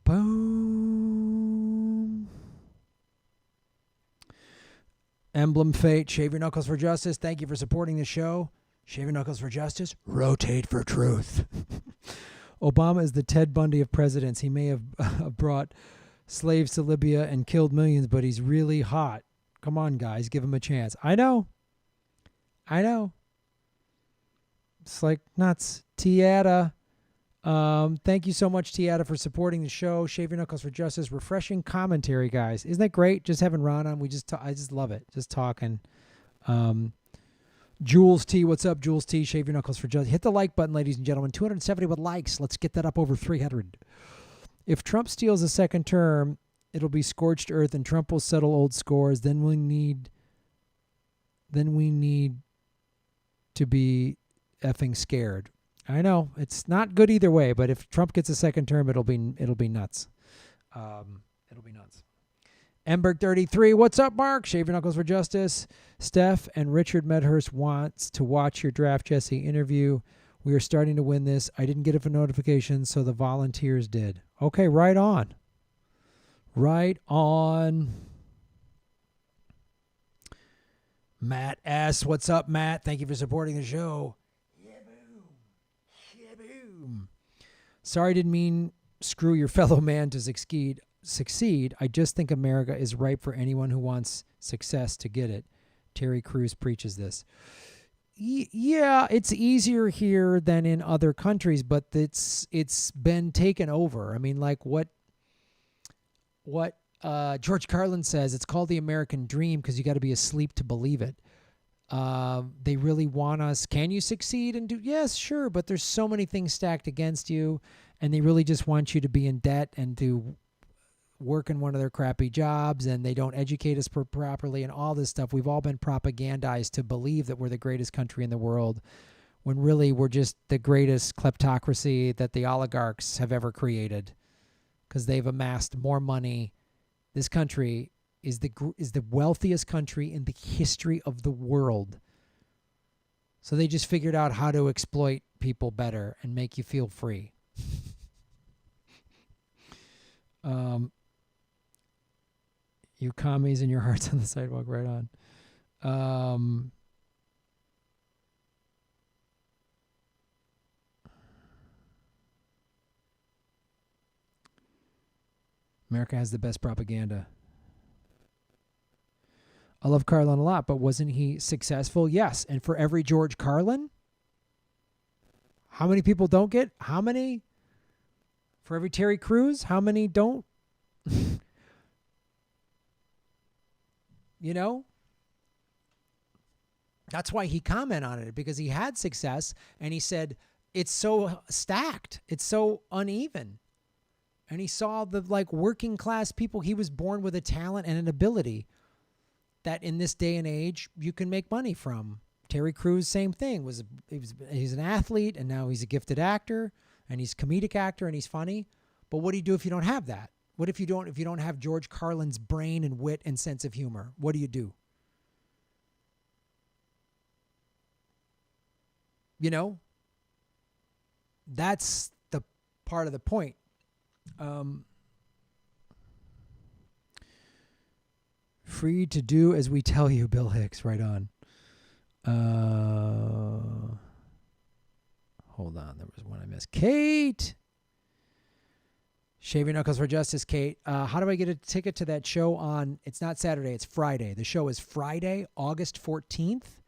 Boom. Emblem Fate, Shave Your Knuckles for Justice. Thank you for supporting the show. Shave Your Knuckles for Justice. Rotate for truth. Obama is the Ted Bundy of presidents. He may have brought slaves to Libya and killed millions, but he's really hot. Come on, guys. Give him a chance. I know. It's like nuts. Tiata. Thank you so much, Tiata, for supporting the show. Shave Your Knuckles for Justice. Refreshing commentary, guys. Isn't that great? Just having Ron on. I just love it. Just talking. Jules T. What's up, Jules T? Shave Your Knuckles for Justice. Hit the like button, ladies and gentlemen. 270 with likes. Let's get that up over 300. If Trump steals a second term, it'll be scorched earth and Trump will settle old scores. Then we need to be effing scared. I know it's not good either way, but if Trump gets a second term, it'll be nuts. It'll be nuts. Emberg 33, what's up, Mark? Shave Your Knuckles for Justice. Steph and Richard Medhurst wants to watch your Draft Jesse interview. We are starting to win this. I didn't get a notification, so the volunteers did. Okay, right on. Right on. Matt S. What's up, Matt? Thank you for supporting the show. Sorry, didn't mean screw your fellow man to succeed. I just think America is ripe for anyone who wants success to get it. Terry Crews preaches this. Yeah, it's easier here than in other countries, but it's been taken over. I mean, like what George Carlin says, it's called the American dream because you got to be asleep to believe it. They really want us. Can you succeed and do? Yes, sure. But there's so many things stacked against you, and they really just want you to be in debt and to work in one of their crappy jobs, and they don't educate us properly and all this stuff. We've all been propagandized to believe that we're the greatest country in the world, when really we're just the greatest kleptocracy that the oligarchs have ever created, because they've amassed more money. This country is the wealthiest country in the history of the world. So they just figured out how to exploit people better and make you feel free. You commies and your hearts on the sidewalk, right on. America has the best propaganda. I love Carlin a lot, but wasn't he successful? Yes. And for every George Carlin, how many people don't get? How many? For every Terry Crews, how many don't? You know? That's why he commented on it, because he had success and he said, it's so stacked. It's so uneven. And he saw the like working class people. He was born with a talent and an ability that in this day and age you can make money from. Terry Crews, same thing. He's an athlete and now he's a gifted actor and he's a comedic actor and he's funny. But what do you do if you don't have that? What if you don't have George Carlin's brain and wit and sense of humor? What do you do? You know, that's the part of the point. Free to do as we tell you, Bill Hicks. Right on. Hold on. There was one I missed. Kate. Shave Your Knuckles for Justice, Kate. How do I get a ticket to that show on, it's not Saturday, it's Friday. The show is Friday, August 14th.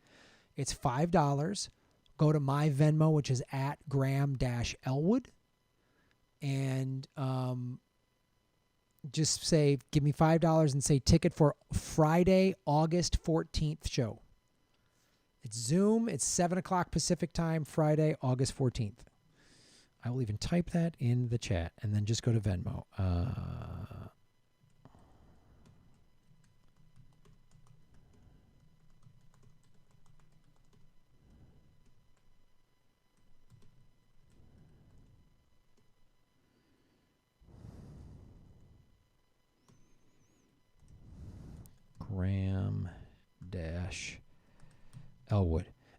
It's $5. Go to my Venmo, which is at Graham-Elwood. And just say, give me $5 and say ticket for Friday, August 14th show. It's Zoom. It's 7 o'clock Pacific time, Friday, August 14th. I will even type that in the chat and then just go to Venmo. Graham-Elwood.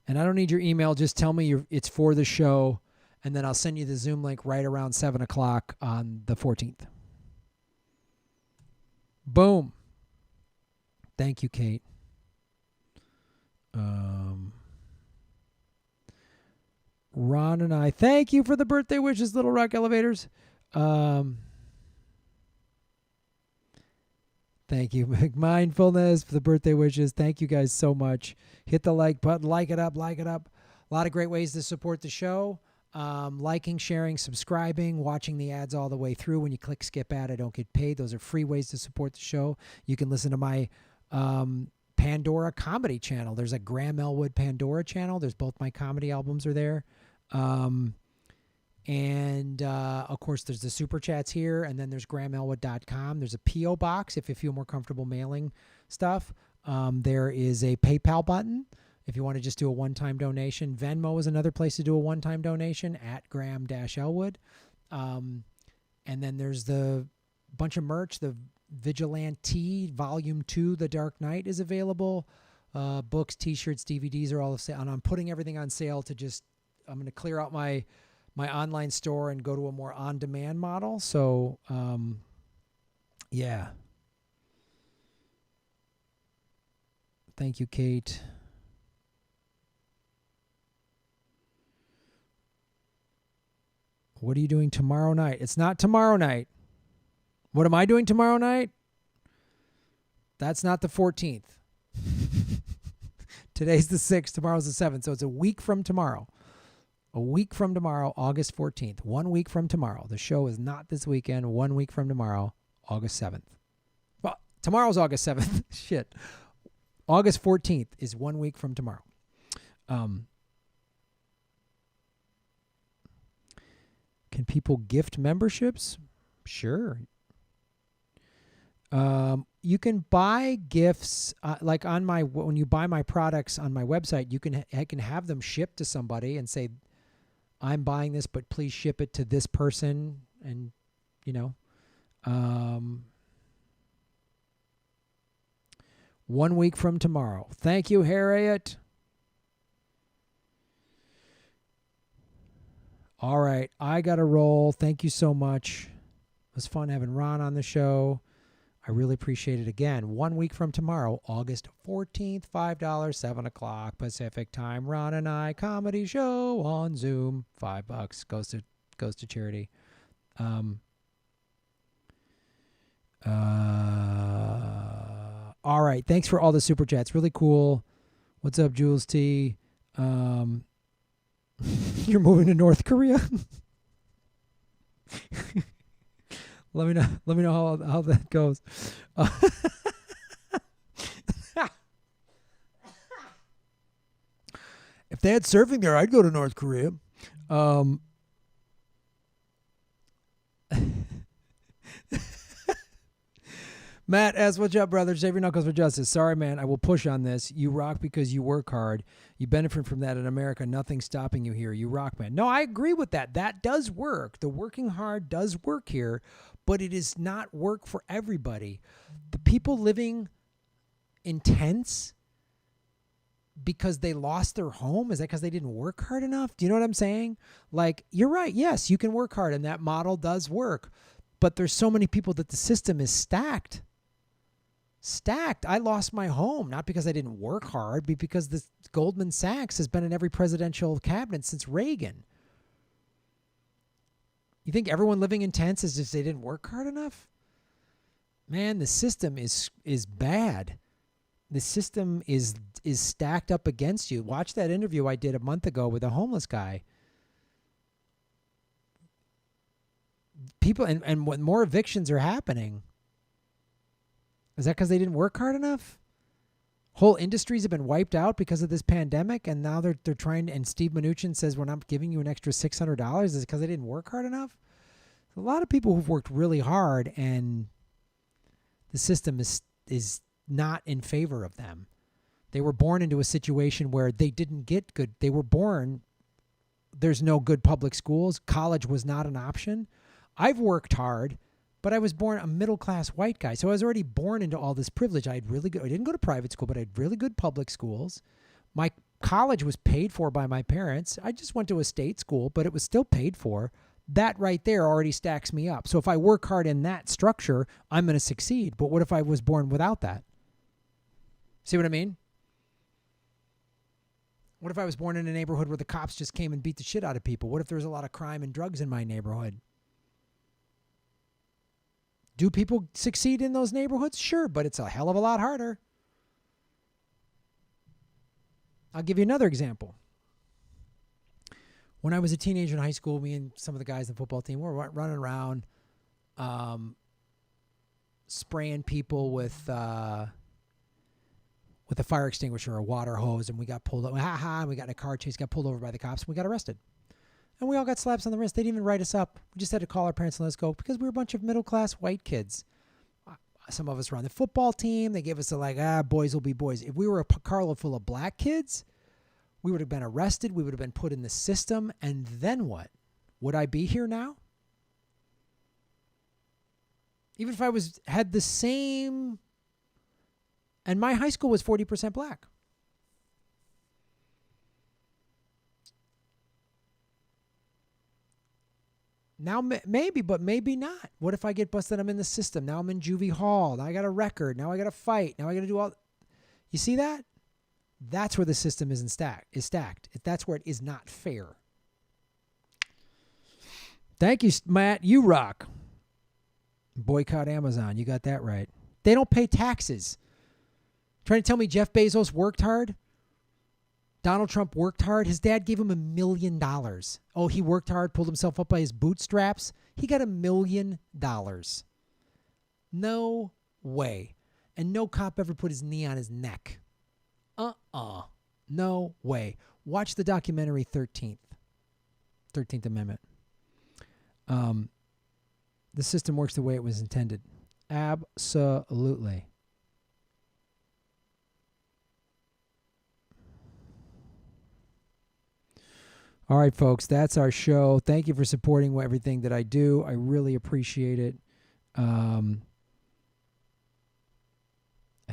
And I don't need your email. Just tell me it's for the show. And then I'll send you the Zoom link right around 7 o'clock on the 14th. Boom. Thank you, Kate. Ron and I, thank you for the birthday wishes, Little Rock Elevators. Thank you. Mindfulness for the birthday wishes. Thank you guys so much. Hit the like button. Like it up. Like it up. A lot of great ways to support the show. Liking, sharing, subscribing, watching the ads all the way through. When you click skip ad, I don't get paid. Those are free ways to support the show. You can listen to my Pandora comedy channel. There's a Graham Elwood Pandora channel. There's both my comedy albums are there. And of course, there's the super chats here. And then there's GrahamElwood.com. There's a P.O. box if you feel more comfortable mailing stuff. There is a PayPal button if you want to just do a one-time donation. Venmo is another place to do a one-time donation at Graham-Elwood. And then there's the bunch of merch. The Vigilante Volume 2, The Dark Knight, is available. Books, T-shirts, DVDs are all of sale. And I'm putting everything on sale to just, I'm going to clear out my online store and go to a more on-demand model. So, yeah. Thank you, Kate. What are you doing tomorrow night? It's not tomorrow night. What am I doing tomorrow night? That's not the 14th. Today's the 6th. Tomorrow's the 7th. So it's a week from tomorrow. A week from tomorrow, August 14th. 1 week from tomorrow. The show is not this weekend. 1 week from tomorrow, August 7th. Well, tomorrow's August 7th. Shit. August 14th is 1 week from tomorrow. Can people gift memberships? Sure. You can buy gifts like on when you buy my products on my website. I can have them shipped to somebody and say, I'm buying this, but please ship it to this person. And, 1 week from tomorrow. Thank you, Harriet. All right. I got to roll. Thank you so much. It was fun having Ron on the show. I really appreciate it. Again, 1 week from tomorrow, August 14th, $5, 7 o'clock Pacific time. Ron and I comedy show on Zoom. $5 goes to charity. All right. Thanks for all the super chats. Really cool. What's up, Jules T? You're moving to North Korea? Let me know how that goes. if they had surfing there, I'd go to North Korea. Matt asks, what's up, brother? Save your knuckles for justice. Sorry, man. I will push on this. You rock because you work hard. You benefit from that in America. Nothing's stopping you here. You rock, man. No, I agree with that. That does work. The working hard does work here, but it is not work for everybody. The people living in tents because they lost their home, is that because they didn't work hard enough? Do you know what I'm saying? Like, you're right. Yes, you can work hard, and that model does work. But there's so many people that the system is stacked. I lost my home, not because I didn't work hard, but because this Goldman Sachs has been in every presidential cabinet since Reagan. You think everyone living in tents is just they didn't work hard enough? Man, the system is bad. The system is stacked up against you. Watch that interview I did a month ago with a homeless guy. People, and when more evictions are happening, is that because they didn't work hard enough? Whole industries have been wiped out because of this pandemic, and now they're trying. And Steve Mnuchin says we're not giving you an extra $600. Is it because they didn't work hard enough? A lot of people who've worked really hard, and the system is not in favor of them. They were born into a situation where they didn't get good. They were born. There's no good public schools. College was not an option. I've worked hard. But I was born a middle-class white guy, so I was already born into all this privilege. I didn't go to private school, but I had really good public schools. My college was paid for by my parents. I just went to a state school, but it was still paid for. That right there already stacks me up. So if I work hard in that structure, I'm going to succeed. But what if I was born without that? See what I mean? What if I was born in a neighborhood where the cops just came and beat the shit out of people? What if there was a lot of crime and drugs in my neighborhood? Do people succeed in those neighborhoods? Sure, but it's a hell of a lot harder. I'll give you another example. When I was a teenager in high school, me and some of the guys on the football team were running around spraying people with a fire extinguisher or a water hose, and we got pulled over. And we got in a car chase, got pulled over by the cops, and we got arrested. And we all got slaps on the wrist. They didn't even write us up. We just had to call our parents and let us go because we were a bunch of middle-class white kids. Some of us were on the football team. They gave us boys will be boys. If we were a car full of black kids, we would have been arrested. We would have been put in the system. And then what? Would I be here now? Even if I had the same... And my high school was 40% black. Now, maybe, but maybe not. What if I get busted? I'm in the system. Now I'm in juvie hall. Now I got a record. Now I got to fight. Now I got to do all. You see that? That's where the system is stacked. That's where it is not fair. Thank you, Matt. You rock. Boycott Amazon. You got that right. They don't pay taxes. Trying to tell me Jeff Bezos worked hard? Donald Trump worked hard. His dad gave him $1 million. Oh, he worked hard, pulled himself up by his bootstraps. He got $1 million. No way. And no cop ever put his knee on his neck. No way. Watch the documentary 13th Amendment. The system works the way it was intended. Absolutely. All right, folks, that's our show. Thank you for supporting everything that I do. I really appreciate it. I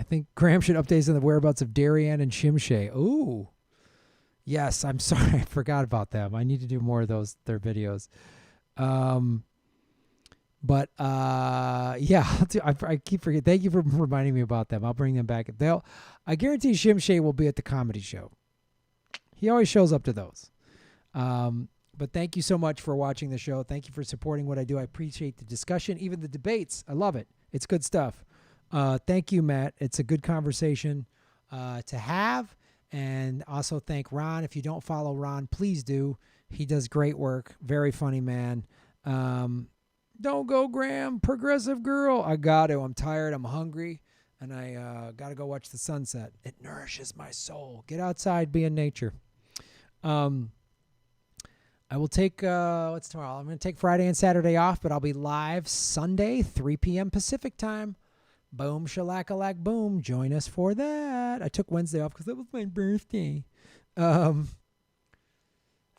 think Graham should update us on the whereabouts of Darien and Shimshay. Ooh. Yes, I'm sorry. I forgot about them. I need to do more of their videos. But yeah, I keep forgetting. Thank you for reminding me about them. I'll bring them back. I guarantee Shimshay will be at the comedy show. He always shows up to those. But thank you so much for watching the show. Thank you for supporting what I do. I appreciate the discussion, even the debates. I love it. It's good stuff. Thank you, Matt. It's a good conversation to have. And also thank Ron. If you don't follow Ron, please do. He does great work. Very funny man. Don't go, Graham. Progressive girl. I got to. I'm tired. I'm hungry. And I got to go watch the sunset. It nourishes my soul. Get outside. Be in nature. I will take what's tomorrow? I'm going to take Friday and Saturday off, but I'll be live Sunday, 3 p.m. Pacific time. Boom, shalakalak, boom. Join us for that. I took Wednesday off because that was my birthday.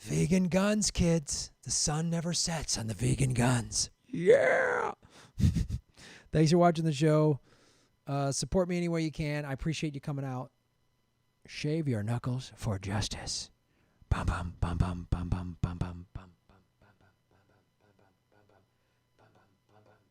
Vegan guns, kids. The sun never sets on the vegan guns. Yeah. Thanks for watching the show. Support me any way you can. I appreciate you coming out. Shave your knuckles for justice. Bum, bum, bum, bum, bum, bum, bum, bum.